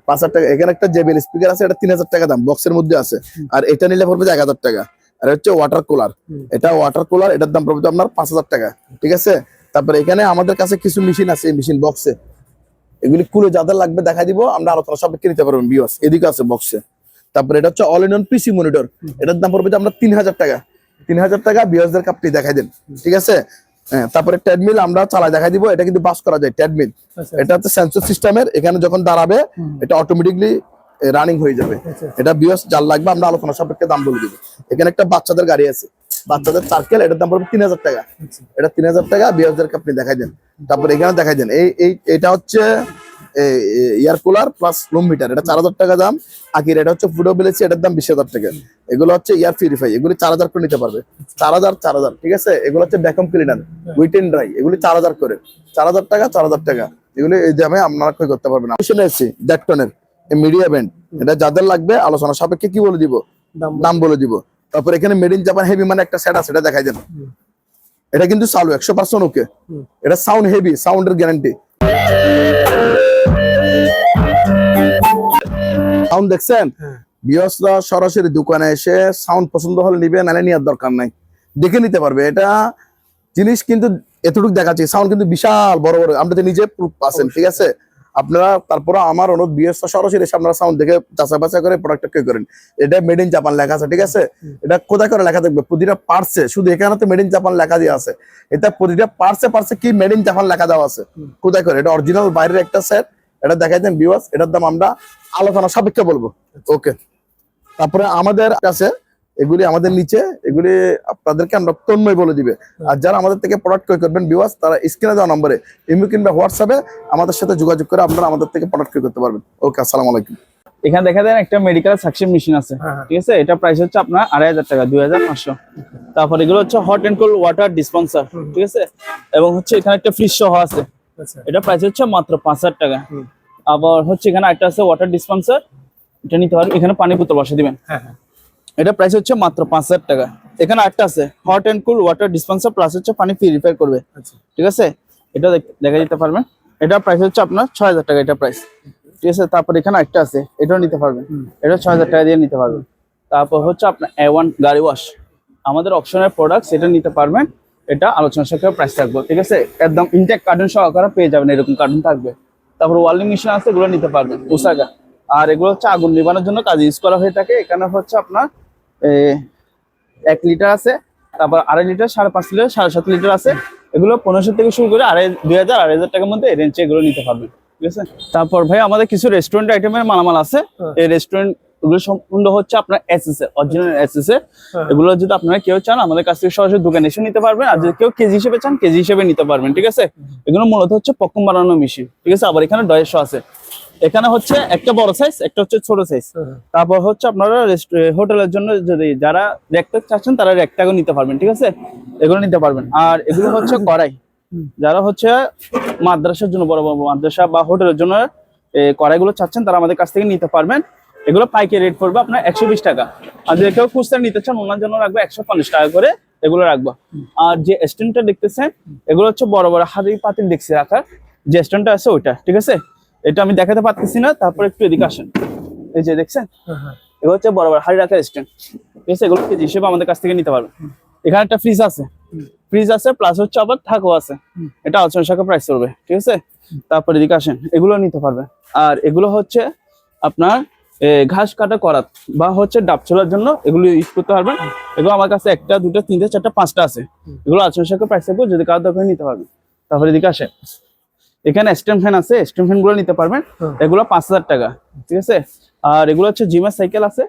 5,000 টাকা। এখানে একটা জেবিএল স্পিকার আছে, এটা 3,000 টাকা দাম, বক্সের মধ্যে আছে। আর এটা নিলে পড়বে 1,000 টাকা। আর হচ্ছে ওয়াটার কুলার, এটা ওয়াটার কুলার, এটার দাম পড়বে আপনার 5,000 টাকা, ঠিক আছে। তারপরে এখানে আমাদের কাছে কিছু মেশিন আছে, এই মেশিন বক্সে, এগুলি খুলে যাদের লাগবে দেখা দিব, আমরা আলোচনা সাপেক্ষে নিতে পারবেন বিয়স। এদিকে আছে বক্সে। তারপরে এটা হচ্ছে all in one PC monitor, এটার দাম পড়বে আমরা 3,000 টাকা, 3,000 টাকা বিয়সদের কাপটি দেখাই দেন, ঠিক আছে। হ্যাঁ, তারপরে ট্রেডমিল আমরা চালাই দেখাই দিব, এটা কিন্তু বাস করা যায় ট্রেডমিল। এটা হচ্ছে সেন্সর সিস্টেমের, এখানে যখন দাঁড়াবে এটা অটোমেটিকলি রানিং হয়ে যাবে। এটা বিয়স যার লাগবে আমরা আলোচনা সাপেক্ষে দাম বলে দিব। এখানে একটা বাচ্চাদের গাড়ি আছে, বাচ্চাদের সার্কেল, এটার দাম পড়বে 3,000 টাকা, এটা 3,000 টাকা বিয়সদের কাপটি দেখাই দেন। তারপরে এখানে দেখাই দেন, এটা হচ্ছে air cooler plus room meter, এটা 4,000 টাকা দাম। আকির এটা হচ্ছে ফুডো বিলেছি, এটার দাম 20,000 টাকা। এগুলো হচ্ছে এয়ার পিউরিফাই, এগুলি 4,000 করে নিতে পারবে, 4,000, ঠিক আছে। এগুলো হচ্ছে vacuum cleaner wet and dry, এগুলি 4,000 করে, 4,000 টাকা, 4,000 টাকা। এগুলি এই দামে আপনারা কই করতে পারবেন। এসেছি ডেকটনের মিডিয়া ব্যান্ড, এটা যাদের লাগবে আলোচনা সাপেক্ষে কি বলে দিব, দাম বলে দিব। তারপর এখানে মেড ইন জাপান হেভি মানে একটা সেট আছে, এটা দেখাই দেন। এটা কিন্তু চালু 100% ওকে, এটা সাউন্ড হেভি, সাউন্ডের গ্যারান্টি। সাউন্ড দেখছেন, বিয়সরা সরাসরি দোকানে এসে সাউন্ড পছন্দ হলে নিবে, নালে নেওয়ার দরকার নাই, দেখে নিতে পারবে। এটা জিনিস কিন্তু এতটুকু দেখাচ্ছি, সাউন্ড কিন্তু বিশাল বড় বড়, আমরা নিজে প্রুফ পাচ্ছেন, ঠিক আছে। আপনারা তারপরে আমার অনুরোধ, বিএসটা সরাসরি এসে আপনারা সাউন্ড দেখে যাচাই বাছাই করে প্রোডাক্টটা ক্রয় করেন। এটা মেড ইন জাপান লেখা আছে, ঠিক আছে। এটা কোথায় করে লেখা থাকবে, প্রতিটা পার্টসে, শুধু এখানে তো মেড ইন জাপান লেখা দিয়ে আছে, এটা প্রতিটা পার্টসে কি মেড ইন জাপান লেখা দেওয়া আছে, কোথায় করে। এটা অরিজিনাল বাইরের একটা সেট, এটা দেখাই দেন ভিউয়ার্স, এটার দাম আমরা আলোচনা সাপেক্ষে বলবো, ওকে। তারপরে আমাদের কাছে এগুলি, আমাদের নিচে এগুলি আপনাদেরকে আমরা তন্ময় বলে দিবে। আর যারা আমাদের থেকে প্রোডাক্ট ক্রয় করবেন ভিউয়ার্স, তারা স্ক্রিনে দেওয়া নম্বরে ইমো কিংবা হোয়াটসঅ্যাপে আমাদের সাথে যোগাযোগ করে আপনারা আমাদের থেকে প্রোডাক্ট ক্রয় করতে পারবেন, ওকে। আসসালামু আলাইকুম। এখানে দেখা দেন একটা মেডিকেল সাকশন মেশিন আছে, ঠিক আছে। এটা প্রাইস হচ্ছে আপনার 2,500 টাকা, 2,500। তারপর এগুলো হচ্ছে hot and cold water dispenser, ঠিক আছে। এবং হচ্ছে এখানে একটা ফ্রিজ সহ আছে, এটা প্রাইস হচ্ছে মাত্র 5,000 টাকা। আবার হচ্ছে এখানে একটা আছে ওয়াটার ডিসপেন্সার, এটা নিতে পারবেন, এখানে পানি বোতল বসে দিবেন, এটা প্রাইস হচ্ছে মাত্র 5,000 টাকা। এখানে একটা আছে hot and cool water dispenser plus হচ্ছে পানি পিউরিফাই করবে, ঠিক আছে। এটা দেখা যেতে পারবেন, এটা প্রাইস হচ্ছে আপনার 6,000 টাকা, এটা প্রাইস, ঠিক আছে। তারপর এখানে একটা আছে, এটাও নিতে পারবেন, এটা 6,000 টাকা দিয়ে নিতে পারবেন। তারপর হচ্ছে আপনার A1 গাড়ি ওয়াশ, আমাদের অপশনের প্রোডাক্ট, সেটা নিতে পারবেন, এটা আলোচনা সাপেক্ষে প্রাইস থাকবে, ঠিক আছে। একদম ইনটেক কার্টুন সহকারে পেয়ে যাবেন, এরকম কার্টুন থাকবে। তারপর ওয়ার্লিং মেশিন আছে, এগুলো নিতে পারবেন, ওসাকা। আর এগুলো হচ্ছে আগুন নিবানোর জন্য কাজে ইউজ করা হয়ে থাকে। এখানে হচ্ছে আপনার 1 লিটার আছে, তারপর 2.5 লিটার, 5.5 লিটার, 7.5 লিটার আছে। এগুলো 1500 থেকে শুরু করে 2,000 টাকার মধ্যে এই রেঞ্জে এগুলো নিতে পারবেন, ঠিক আছে। তারপর ভাই আমাদের কিছু রেস্টুরেন্ট আইটেমের মালামাল আছে। এই রেস্টুরেন্ট এগুলো সম্পূর্ণ হচ্ছে আপনার এসএস এর, অরিজিনাল এসএস এর। এগুলো যদি আপনারা কেউ চান আমাদের কাছ থেকে সরাসরি দোকানে এসে নিতে পারবেন, আর যদি কেউ কেজি হিসেবে চান কেজি হিসেবে নিতে পারবেন, ঠিক আছে। এগুলো মূলত হচ্ছে পক্কম বানানো মেশিন, ঠিক আছে। আবার এখানে ডয়েশো আছে, এখানে হচ্ছে একটা বড় সাইজ, একটা হচ্ছে ছোট সাইজ। তারপর হচ্ছে আপনারা হোটেলের জন্য যদি যারা র্যাকটা চাচ্ছেন তারা র্যাকটাও নিতে পারবেন, ঠিক আছে। এগুলো নিতে পারবেন। আর এগুলো হচ্ছে কড়াই, যারা হচ্ছে মাদ্রাসার জন্য, বড় বড় মাদ্রাসা বা হোটেলের জন্য কড়াইগুলো চাচ্ছেন তারা আমাদের কাছ থেকে নিতে পারবেন। এগুলো পাইকারি রেট পড়বে আপনার 120 টাকা। আর যদি কেউ খুচরা নিতে চান ওনার জন্য রাখবো 150 টাকা করে, এগুলো রাখবো। আর যে স্ট্যান্ডটা দেখতেছেন এগুলো হচ্ছে বড় বড় হাড়ি পাতিল দেখছি রাখার যে স্ট্যান্ডটা আছে ওইটা, ঠিক আছে। এটা আমি দেখাতে পারতেছি না, তারপর একটু এদিকে আসেন। এই যে দেখছেন এগুলো হচ্ছে বড় বড় হাড়ি রাখার স্ট্যান্ড, ঠিক আছে। এগুলো কেজি হিসেবে আমাদের কাছ থেকে নিতে পারবেন। এখানে একটা ফ্রিজ আছে, প্লাস হচ্ছে আবার থাকও আছে, এটা 800 টাকা প্রাইস করবে, ঠিক আছে। তারপর এদিকে আসেন, এগুলো নিতে পারবেন। আর এগুলো হচ্ছে আপনার ঘাস কাটা করাত বা হচ্ছে ডাব ছোলার জন্য এগুলো ইউজ করতে পারবেন। এগুলো আমার কাছে 1, 2, 3, 4, 5টা আছে। এগুলো 800 টাকা প্রাইস করবে, যদি কারো দরকার নিতে পারবেন। তারপরে এদিকে আসেন, এখানে স্ট্যান্ড ফ্যান আছে, স্ট্যান্ড ফ্যান গুলো নিতে পারবেন। এগুলো 5000 টাকা, ঠিক আছে। আর এগুলো হচ্ছে জিমের সাইকেল আছে,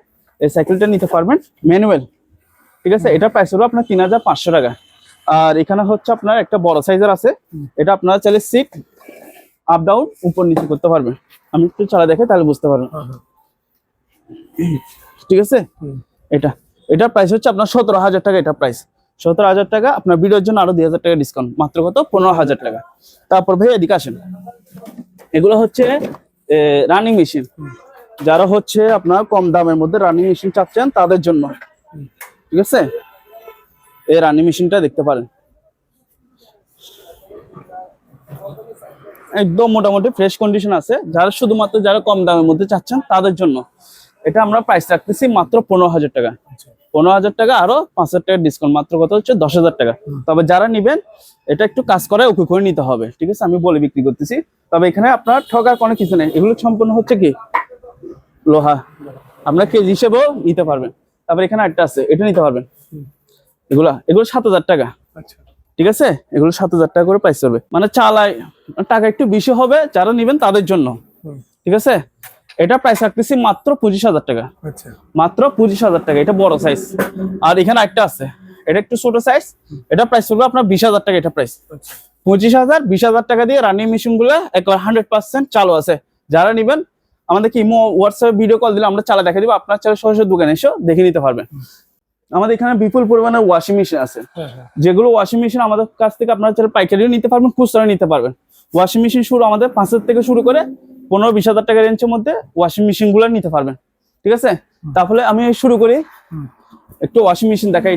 এই সাইকেলটা নিতে পারবেন ম্যানুয়াল, ঠিক আছে। এটা প্রাইস হলো আপনার 3500 টাকা। আর এখানে হচ্ছে আপনার একটা বড় সাইজের আছে, এটা আপনারা চাইলে সিট আপ ডাউন উপর নিচে করতে পারবেন। আমি একটু চালা দেখে তাহলে বুঝতে পারবেন, ঠিক আছে। এটার প্রাইস হচ্ছে আপনার 17,000 টাকা। এটা প্রাইস 17,000 টাকা। আপনার ভিডিওর জন্য আরো 2,000 টাকা ডিসকাউন্ট, মাত্র কত 15,000 টাকা। তারপর ভাই এদিকে আসেন, এগুলো হচ্ছে রানিং মেশিন, যারা হচ্ছে আপনার কম দামের মধ্যে রানিং মেশিন চাচ্ছেন তাদের জন্য, ঠিক আছে। এই রানিং মেশিনটা দেখতে পারেন, একদম মোটামুটি ফ্রেশ কন্ডিশন আছে। যারা শুধুমাত্র যারা কম দামের মধ্যে চাচ্ছেন তাদের জন্য এটা আমরা প্রাইস রাখতেছি মাত্র 15,000 টাকা। 15,000 টাকা আরো 5,000 টাকা ডিসকাউন্ট, মাত্র কত হচ্ছে 10,000 টাকা। তবে যারা নিবেন এটা একটু কাজ করে ওকে করে নিতে হবে, ঠিক আছে। আমি বলে বিক্রি করতেছি, তবে এখানে আপনার ঠকার কোনো কিছু নেই। এগুলো সম্পূর্ণ হচ্ছে কি লোহা, আপনার কেজি হিসেবেও নিতে পারবেন। তারপর এখানে একটা আছে, এটা নিতে পারবেন। এগুলো 7,000 টাকা, ঠিক আছে। এগুলো 7,000 টাকা করে প্রাইস করবে, মানে চালায় টাকা একটু বেশি হবে যারা নিবেন তাদের জন্য, ঠিক আছে। এটা প্রাইস রাখতেছি মাত্র 25,000 টাকা, মাত্র 25,000 টাকা। এটা বড় সাইজ। আর এখানে একটা আছে, এটা একটু ছোট সাইজ, এটা প্রাইস করবে আপনার 20,000 টাকা। এটা প্রাইস 25,000, 20,000 টাকা দিয়ে রানিং মেশিন গুলো একবার 100% চালু আছে। যারা নিবেন আমাদেরকে ইমো হোয়াটসঅ্যাপে ভিডিও কল দিলে আমরা চালা দেখে দিব, আপনার চালা সরাসরি দোকানে এসে দেখে নিতে পারবেন। আমাদের এখানে বিপুল পরিমাণে ওয়াশিং মেশিন আছে, যেগুলো ওয়াশিং মেশিন আমাদের কাছ থেকে আপনারা চাইলে পাইকারিও নিতে পারবেন, খুচরা নিতে পারবেন। ওয়াশিং মেশিন শুরু আমাদের 5,000 থেকে শুরু করে 15-20,000 টাকা রেঞ্জের মধ্যে ওয়াশিং মেশিন গুলো নিতে পারবেন, ঠিক আছে। তাহলে আমি শুরু করি, একটু ওয়াশিং মেশিন দেখা।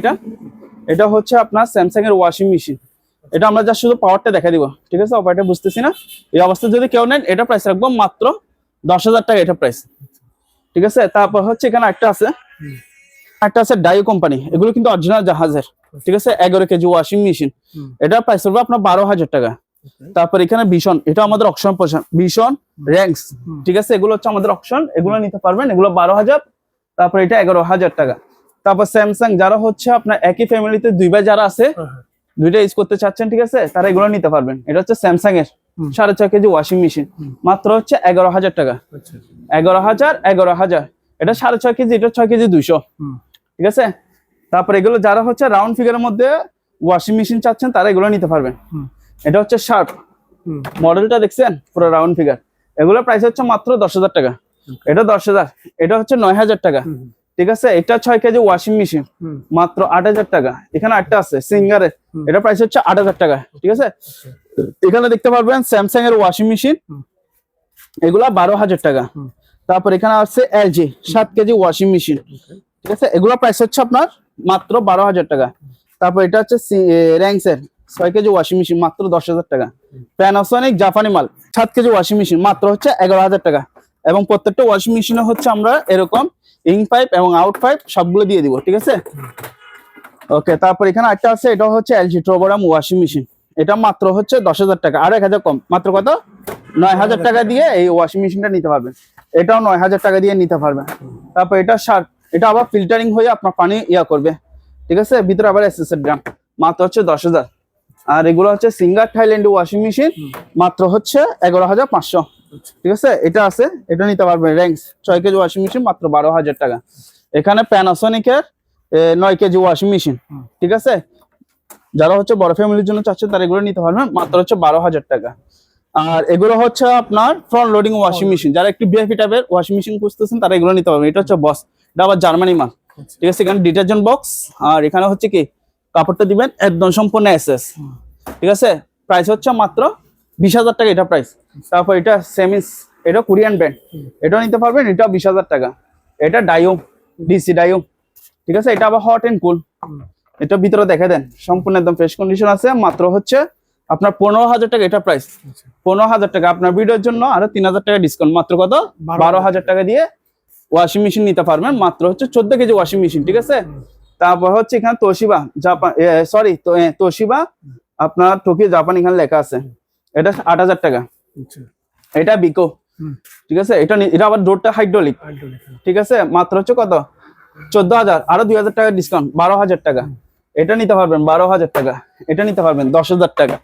এটা হচ্ছে আপনার স্যামসাং এর ওয়াশিং মেশিন। এটা আমরা যা শুধু পাওয়ারটা দেখা দিব, ঠিক আছে। অপারেটর বুঝতেছি না, এই অবস্থায় যদি কেউ নেন এটা প্রাইস রাখবো মাত্র 10,000 টাকা। এটা প্রাইস, ঠিক আছে। তারপর হচ্ছে এখানে একটা আছে ডাইও কোম্পানি, এগুলো কিন্তু অরিজিনাল জাহাজের, ঠিক আছে। 11 কেজি ওয়াশিং মেশিন, এটা প্রাইস হবে আপনার 12,000 টাকা। তারপর এখানে ভীষণ, এটা আমাদের অপশন পোশন, ভীষণ র্যাঙ্কস, ঠিক আছে। এগুলো হচ্ছে আমাদের অপশন, এগুলো নিতে পারবেন। এগুলো 12,000, তারপর এটা 11,000 টাকা। তারপর স্যামসাং, যারা হচ্ছে আপনার একই ফ্যামিলিতে 2 ভাই যারা আছে, 2টা ইউজ করতে চাচ্ছেন, ঠিক আছে, তারা এগুলো নিতে পারবেন। এটা হচ্ছে স্যামসাং এর 6.5 কেজি ওয়াশিং মেশিন, মাত্র হচ্ছে 11,000 টাকা। 11,000 এটা 6.5 কেজি, এটা 6 কেজি 200, ঠিক আছে। তারপর এগুলো যারা হচ্ছে রাউন্ড ফিগারের মধ্যে ওয়াশিং মেশিন চাচ্ছেন তারা এগুলো নিতে পারবেন। এটা হচ্ছে শার্প মডেলটা, দেখছেন পুরো রাউন্ড ফিগার। এগুলো প্রাইস হচ্ছে মাত্র 10,000 টাকা। এটা 10,000, এটা হচ্ছে 9,000 টাকা, ঠিক আছে। এটা 6 কেজি ওয়াশিং মেশিন, মাত্র 8,000 টাকা। এখানে একটা আছে সিঙ্গারের, এটা প্রাইস হচ্ছে 8,000 টাকা, ঠিক আছে। এখানে দেখতে পারবেন স্যামসাং এর ওয়াশিং মেশিন, এগুলা 12,000 টাকা। তারপর এখানে আছে এলজি 7 কেজি ওয়াশিং মেশিন, ঠিক আছে। এগুলো প্রাইস হচ্ছে আপনার মাত্র 12,000 টাকা। তারপর এটা হচ্ছে র্যাঙ্কস এর 6 কেজি ওয়াশিং মেশিন, মাত্র 10,000 টাকা। প্যানাসোনিক জাপানি মাল 7 কেজি ওয়াশিং মেশিন, মাত্র হচ্ছে 11,000 টাকা। এবং প্রত্যেকটা ওয়াশিং মেশিনে হচ্ছে আমরা এরকম ইন পাইপ এবং আউট পাইপ সবগুলো দিয়ে দিব, ঠিক আছে। ওকে, তারপর এখানে একটা আছে, এটা হচ্ছে এলজি ট্রোবোরাম ওয়াশিং মেশিন, এটা মাত্র হচ্ছে 10,000 টাকা, আর 1,000 কম, মাত্র কত 9,000 টাকা দিয়ে এই ওয়াশিং মেশিনটা নিতে পারবেন। এটাও 9,000 টাকা দিয়ে নিতে পারবেন। তারপর এটা শার্প এটা আবার ফিল্টারিং হয়ে আপনার পানি ইয়া করবে, ঠিক আছে। ভিতরে আবার এসএসএর ড্রাম, মাত্র হচ্ছে 10,000। আর এগুলো হচ্ছে সিঙ্গার থাইল্যান্ড ওয়াশিং মেশিন, মাত্র হচ্ছে 11,500, ঠিক আছে। এটা আছে, এটা নিতে পারবেন। র্যাঙ্কস 6 কেজি ওয়াশিং মেশিন, মাত্র 12,000 টাকা। এখানে প্যানাসোনিকের 9 কেজি ওয়াশিং মেশিন, ঠিক আছে। যারা হচ্ছে বড় ফ্যামিলির জন্য চাচ্ছে তারা এগুলো নিতে পারবেন, মাত্র হচ্ছে 12,000 টাকা। আর এগুলো হচ্ছে আপনার ফ্রন্ট লোডিং ওয়াশিং মেশিন, যারা একটু ভিআইপি টাইপের ওয়াশিং মেশিন খুঁজতেছেন তারা এগুলো নিতে পারবেন। এটা হচ্ছে বস, এটা আবার জার্মানি মাল, ঠিক আছে। এখানে ডিটারজেন্ট বক্স, আর এখানে হচ্ছে কি কাপড়টা দিবেন একদম সম্পূর্ণ এসএস, ঠিক আছে। প্রাইস হচ্ছে মাত্র 20,000 টাকা এটা প্রাইস। তারপর এটা সেমিস, এটা কোরিয়ান ব্র্যান্ড, এটাও নিতে পারবেন, এটা 20,000 টাকা। এটা ডাইও, ডিসি ডাইও, ঠিক আছে। এটা আবার হট এন্ড কুল, এটা ভিতরে দেখে দেন সম্পূর্ণ একদম ফ্রেশ কন্ডিশন আছে, মাত্র হচ্ছে আপনার 15,000 টাকা এটা প্রাইস। 15,000 টাকা, আপনার ভিডিওর জন্য আরো 3,000 টাকা ডিসকাউন্ট, মাত্র কত 12,000 টাকা দিয়ে ওয়াশিং মেশিন নিতে পারবেন, মাত্র হচ্ছে 14 কেজি ওয়াশিং মেশিন, ঠিক আছে। তারপর হচ্ছে এখানে তোশিবা জাপান, সরি তোশিবা আপনার টোকিও জাপান এখানে লেখা আছে, এটা 8,000 টাকা। এটা বিকো, ঠিক আছে। এটা আবার ডোরটা হাইড্রোলিক, ঠিক আছে। মাত্র হচ্ছে কত 14,000, আরো 2,000 টাকা ডিসকাউন্ট, 12,000 টাকা। এটা নিতে পারবেন 12,000 টাকা। এটা নিতে পারবেন 10,000 টাকা।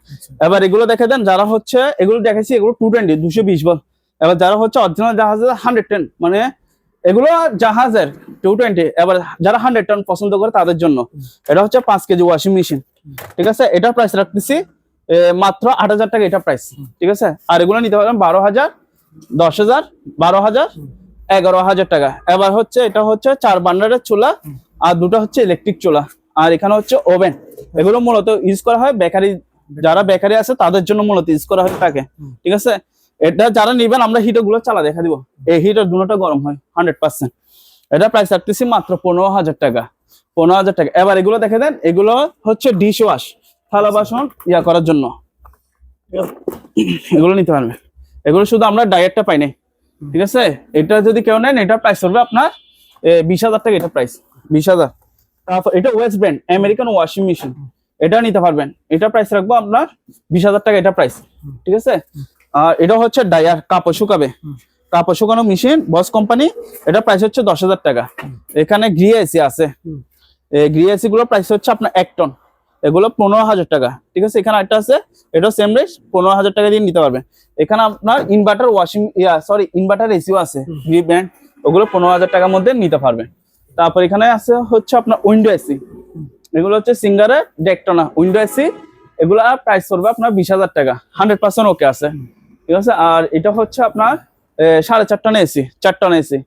এবার এগুলো দেখে দেন, যারা হচ্ছে এগুলো দেখেছি এগুলো 220 220 বল। এবার যারা হচ্ছে অরিজিনাল জাহাজের 110, মানে এগুলো জাহাজের 220। এবার যারা 100 টন পছন্দ করে তাদের জন্য এটা হচ্ছে 5 কেজি ওয়াশিং মেশিন, ঠিক আছে। এটা প্রাইস রাখতেছি মাত্র 8,000 টাকা এটা প্রাইস, ঠিক আছে। আর এগুলো নিতে পারবেন 12,000, 10,000, 12,000, 11,000 টাকা। এবার হচ্ছে এটা হচ্ছে 4 বার্নারের চুলা, আর দুটো হচ্ছে ইলেকট্রিক চুলা, আর এখানে হচ্ছে ওভেন। এগুলো মূলত ইউজ করা হয় বেকারি, যারা বেকারি আছে তাদের জন্য মূলত ইউজ করা হয় থাকে, ঠিক আছে। এটা যারা নিবেন আমরা হিটার গুলো চালা দেখা দিব, এই হিটার দুটোটা গরম হয় 100%। এটা প্রাইস রাখতেছি মাত্র 15,000 টাকা, 15,000 টাকা। এবার এগুলো দেখে দেন, এগুলো হচ্ছে ডিশ ওয়াশ, থালা বাসন ইয়া করার জন্য, এগুলো নিতে পারবেন। এগুলো শুধু আমরা ডায়েটটা পাই নাই, ঠিক আছে। এটা যদি কেউ নেন এটা প্রাইস হবে আপনার 20,000 টাকা এটা প্রাইস, 20,000। তারপর এটা West brand American washing machine, এটা নিতে পারবেন, এটা প্রাইস রাখবো আপনার 20,000 টাকা এটা প্রাইস, ঠিক আছে। আর এটা হচ্ছে ডায়ার, কাপড় শুকাবে, কাপড় শুকানো মেশিন, বস কোম্পানি, এটা প্রাইস হচ্ছে 10,000 টাকা। এখানে গ্রি এসি আছে, এই গ্রি এসি গুলো প্রাইস হচ্ছে আপনার 1 টন, এগুলো 15,000 টাকা, ঠিক আছে। এখানে একটা আছে, এটা সেম রেট 15,000 টাকা দিয়ে নিতে পারবেন। এখানে আপনার ইনভার্টার ওয়াশিং ইনভার্টার এসিও আছে গ্রি ব্র্যান্ড, ওগুলো 15,000 টাকার মধ্যে নিতে পারবেন। তারপর এখানে আছে হচ্ছে আপনার উইন্ডো এসি, এগুলো হচ্ছে সিঙ্গারের ডেকটনা উইন্ডো এসি, এগুলো প্রাইস করবে আপনার 20,000 টাকা, 100% ওকে আছে, ঠিক আছে। আর এটা হচ্ছে আপনার 4.5 টন এসি, 4 টন এসি,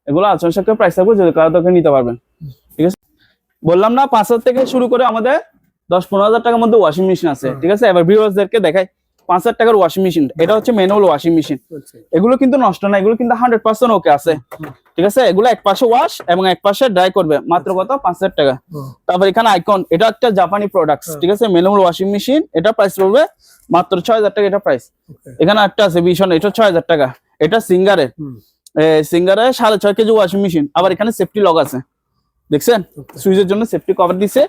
এগুলো আচরণ প্রাইস থাকবে, যদি কারো দরকার নিতে পারবেন, ঠিক আছে। বললাম না 5,000 থেকে শুরু করে আমাদের 10-15,000 টাকার মধ্যে ওয়াশিং মেশিন আছে, ঠিক আছে। এবার ভিউয়ার্সদেরকে দেখাই 5,000 টাকার ওয়াশিং মেশিন, এটা হচ্ছে ম্যানুয়াল ওয়াশিং মেশিন, এগুলো কিন্তু নষ্ট না, এগুলো কিন্তু 100% ওকে আছে, ঠিক আছে। এগুলো এক পাশে ওয়াশ এবং এক পাশে ড্রাই করবে, মাত্র কত 5,000 টাকা। তারপর এখানে আইকন, এটা একটা জাপানি প্রোডাক্টস, ঠিক আছে, ম্যানুয়াল ওয়াশিং মেশিন, এটা প্রাইস পড়বে মাত্র 6,000 টাকা এটা প্রাইস। এখানে একটা আছে ভীষণ, এটা 6,000 টাকা, এটা সিঙ্গারের 6.5 কেজি ওয়াশিং মেশিন। আবার এখানে সেফটি লক আছে, দেখছেন সুইচের জন্য সেফটি কভার দিছে,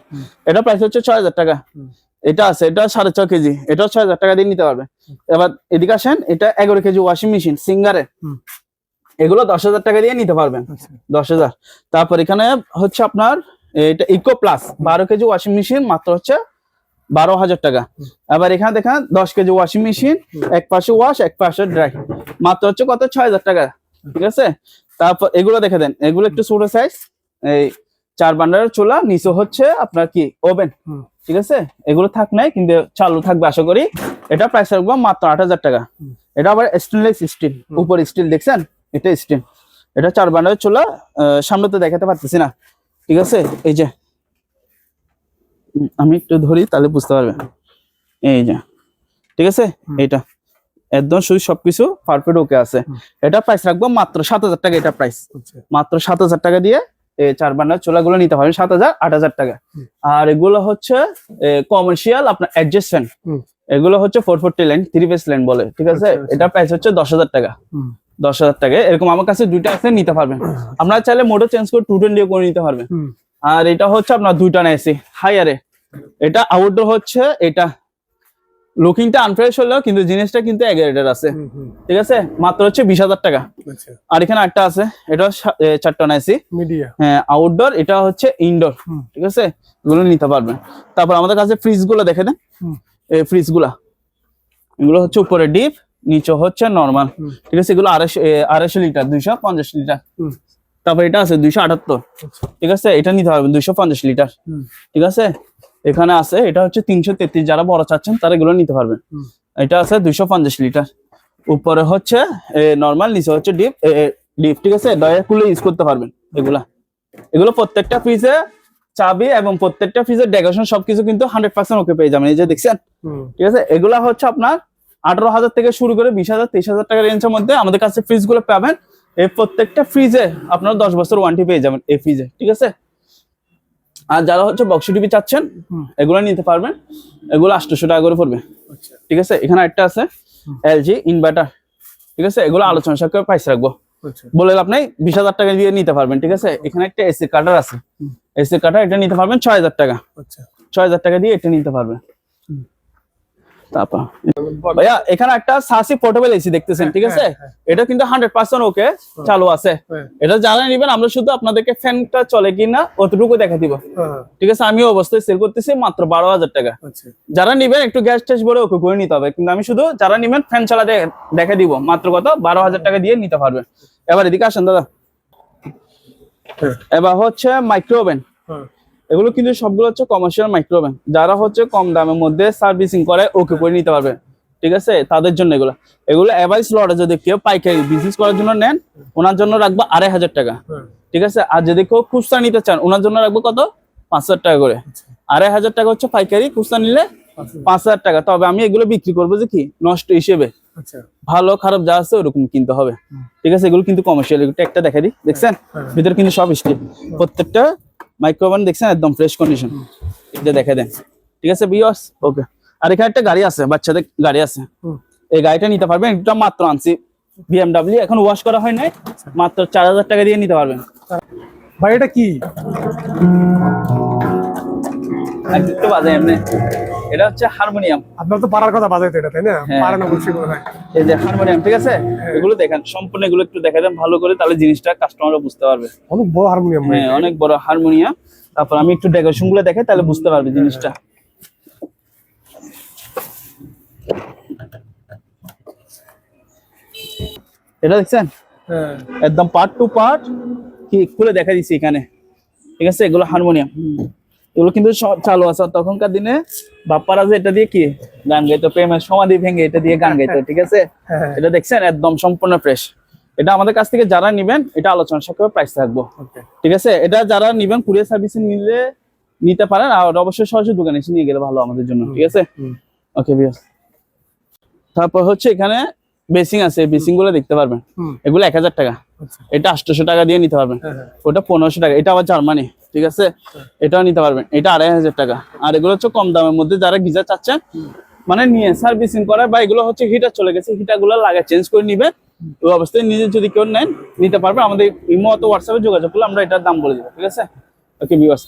এটা প্রাইস হচ্ছে 6,000 টাকা। এটা আছে, এটা 6.5 কেজি, এটাও 6,000 টাকা দিয়ে নিতে পারবে। এবার এদিকে আসেন, এটা 11 কেজি ওয়াশিং মেশিন সিঙ্গারের, এগুলো 10,000 টাকা দিয়ে নিতে পারবেন, 10,000। তারপর এখানে হচ্ছে আপনার এটা eco plus 12 KG washing machine, মাত্র হচ্ছে 12,000 টাকা। আবার এখানে দেখেন 10 কেজি ওয়াশিং মেশিন, এক পাশে ওয়াশ এক পাশে ড্রাই, মাত্র হচ্ছে কত 6,000 টাকা, ঠিক আছে। তারপর এগুলো দেখে দেন, এগুলো একটু ছোট সাইজ, এই 4 বার্নারের চুলা, নিচে হচ্ছে আপনার কি ওভেন, ঠিক আছে। এগুলো থাক নাই কিন্তু চালু থাকবে আশা করি। এটা প্রাইস রাখবো মাত্র 8,000 টাকা। এটা আবার স্টেনলেস স্টিল, উপর স্টিল দেখছেন, এটা স্টিল, এটা 4 বার্নারের চুলা, সামনে তো দেখাতে পারতেছি না, ঠিক আছে। এই যে আমি একটু ধরি তাহলে বুঝতে পারবেন, এই যে, ঠিক আছে। এইটা একদম শুধু সবকিছু পারফেক্ট ওকে আছে। এটা প্রাইস রাখবো মাত্র 7,000 টাকা, এটা প্রাইস মাত্র 7,000 টাকা দিয়ে এই 4 বার্নার চুলাগুলো নিতে পারবেন, 7,000 8,000 টাকা। আর এগুলো হচ্ছে কমার্শিয়াল আপনার অ্যাডজাস্টমেন্ট, এগুলো হচ্ছে 440 লাইন 3 পিস লাইন বলে, ঠিক আছে। এটা প্রাইস হচ্ছে 10,000 টাকা, 10,000 টাকা। এরকম আমার কাছে দুইটা আছে, নিতে পারবেন। আপনারা চাইলে মোটর চেঞ্জ করে 220 করে নিতে পারবেন। আর এটা হচ্ছে আপনার 2 টন এসি হাইয়ারে, এটা আউটডোর হচ্ছে, এটা লুকিংটা আনফ্রেশ হলেও কিন্তু জিনিসটা কিন্তু এক রেটের আছে, ঠিক আছে, মাত্র হচ্ছে 20,000 টাকা। আচ্ছা আর এখানে একটা আছে, এটা 4 টন এসি, মিডিয়া। হ্যাঁ আউটডোর, এটা হচ্ছে ইনডোর, ঠিক আছে, এগুলো নিতে পারবেন। তারপর আমাদের কাছে ফ্রিজ গুলো দেখে দেন, এই ফ্রিজ গুলা, এগুলো হচ্ছে উপরে ডিপ, নিচে হচ্ছে নরমাল, ঠিক আছে, এগুলো 250 লিটার, 250 লিটার। তারপর এটা আছে 278, ঠিক আছে, এটা নিতে পারবেন 250 লিটার, ঠিক আছে। এখানে আছে, এটা হচ্ছে 333, যারা বড় চাচ্ছেন তারা এগুলো নিতে পারবেন। এটা আছে 250 লিটার, উপরে হচ্ছে নরমাল, নিচে হচ্ছে ডিপ, ডিপ, ঠিক আছে, দয়া খুলে ইউজ করতে পারবেন এগুলো প্রত্যেকটা ফ্রিজে চাবি এবং প্রত্যেকটা ফ্রিজের ডেকোরেশন সবকিছু কিন্তু 100% ওকে পেয়ে যাবেন, এই যে দেখছেন, ঠিক আছে। এগুলা হচ্ছে আপনার 18,000 থেকে শুরু করে 20,000 23,000 টাকা রেঞ্জের মধ্যে আমাদের কাছে ফ্রিজ গুলো পাবেন। এই প্রত্যেকটা ফ্রিজে আপনার 10 বছর ওয়ারেন্টি পেয়ে যাবেন এই ফ্রিজে, ঠিক আছে। আর যারা হচ্ছে বক্স টিভি চাচ্ছেন এগুলো নিতে পারবেন, এগুলো 800 টাকা করে পড়বে, ঠিক আছে। এখানে একটা আছে এলজি ইনভার্টার, ঠিক আছে, এগুলো আলোচনা সাপেক্ষে প্রাইস রাখবো, বলে আপনি 20,000 টাকা দিয়ে নিতে পারবেন, ঠিক আছে। এখানে একটা এসি কাটার আছে, এসি কাটার, এটা নিতে পারবেন 6,000 টাকা, 6,000 টাকা দিয়ে এটা নিতে পারবেন। তারপর ভাইয়া এখানে একটা সাসি পোর্টেবল এসি দেখতেছেন, ঠিক আছে, এটা কিন্তু 100% ওকে চালু আছে। এটা যারা নেবেন আমরা শুধু আপনাদেরকে ফ্যানটা চলে কিনা অতটুকু দেখা দিব, ঠিক আছে। আমি অবস্থায় সেল করতেছি মাত্র 12,000 টাকা। যারা নেবেন একটু গ্যাস ট্যাস ভরে ওকে করে নিতে হবে, কিন্তু আমি শুধু যারা নেবেন ফ্যান চালা দেখে দিব, মাত্র কত 12,000 টাকা দিয়ে নিতে পারবেন। এবার এদিকে আসেন দাদা, এবার হচ্ছে মাইক্রো ওভেন, এগুলো কিন্তু সবগুলো হচ্ছে কমার্শিয়াল মাইক্রো ওভেন, যারা হচ্ছে কম দামের মধ্যে সার্ভিসিং করে ওকে করে নিতে পারবে, ঠিক আছে, তাদের জন্য এগুলো এভারেজ লটে যদি কেউ পাইকারি বিজনেস করার জন্য নেন ওনার জন্য রাখবো 2,500 টাকা, ঠিক আছে। আর যদি কেউ খুচরা নিতে চান ওনার জন্য রাখবো কত 5,000 টাকা করে। 2,500 টাকা হচ্ছে পাইকারি, খুচরা নিলে 5,000 টাকা। তবে আমি এগুলো বিক্রি করবো যে কি নষ্ট হিসেবে, ভালো খারাপ যা আছে ওরকম কিনতে হবে, ঠিক আছে। এগুলো কিন্তু কমার্শিয়াল, এগুলো একটা দেখা দিই, দেখছেন ভিতরে কিন্তু সব স্টিল, প্রত্যেকটা মাইক্রোওভেন দেখছেন একদম ফ্রেশ কন্ডিশন, এটা দেখে দেন, ঠিক আছে ভিউয়ার্স, ওকে। আর এখানে একটা গাড়ি আছে, বাচ্চাদের গাড়ি আছে, এই গাড়িটা নিতে পারবেন, এটা মাত্র আনছি BMW, এখন ওয়াশ করা হয় নাই, মাত্র 4,000 টাকা দিয়ে নিতে পারবেন। ভাই এটা কি একটু বাজে এমনি, এটা হচ্ছে হারমোনিয়াম, আপনার তো পারার কথা বাজাইতে, এটা তাই না? পারে না বলছি মনে হয়। এই যে হারমোনিয়াম, ঠিক আছে, এগুলো দেখেন সম্পূর্ণ, এগুলো একটু দেখা দেন ভালো করে, তাহলে জিনিসটা কাস্টমাররা বুঝতে পারবে। অনেক বড় হারমোনিয়াম, হ্যাঁ অনেক বড় হারমোনিয়াম। তারপর আমি একটু ডেকোরেশন গুলো দেখাই, তাহলে বুঝতে পারবে জিনিসটা। এটা দেখছেন একদম পার্ট টু পার্ট কি খুলে দেখা দিচ্ছি এখানে, ঠিক আছে। এগুলো হারমোনিয়াম, এগুলো কিন্তু চালু আছে। তখনকার দিনে বাপ্পারা যে এটা দিয়ে কি গান গাইতো, প্রেমের সমাধি ভেঙে এটা দিয়ে গান গাইতো, ঠিক আছে। এটা দেখছেন একদম সম্পূর্ণ ফ্রেশ। এটা আমাদের কাছ থেকে যারা নিবেন এটা আলোচনা সাপেক্ষে প্রাইস থাকবো, ঠিক আছে। এটা যারা নিবেন কুরিয়ার সার্ভিসে নিলে নিতে পারেন, আর অবশ্যই সরাসরি দোকানে এসে নিয়ে গেলে ভালো আমাদের জন্য, ঠিক আছে, ওকে ভিউয়ার্স। তারপর হচ্ছে এখানে বেসিং আছে, বেসিং গুলো দেখতে পারবেন, এগুলো 1,000 টাকা, এটা 800 টাকা দিয়ে নিতে পারবেন, ওটা 1500 টাকা, এটা আবার জার্মানি, ঠিক আছে, এটাও নিতে পারবেন, এটা 2,500 টাকা। আর এগুলো হচ্ছে কম দামের মধ্যে যারা গিজার চাচ্ছেন মানে নিয়ে সার্ভিসিং করার, বা এগুলো হচ্ছে হিটার চলে গেছে, হিটার গুলো লাগে চেঞ্জ করে নিবে, ওই অবস্থায় নিজে যদি কেউ নেন নিতে পারবে। আমাদের ইমো অথবা হোয়াটসঅ্যাপে যোগাযোগ করলে আমরা এটার দাম বলে দেবো, ঠিক আছে, ওকে ভিউয়ার্স।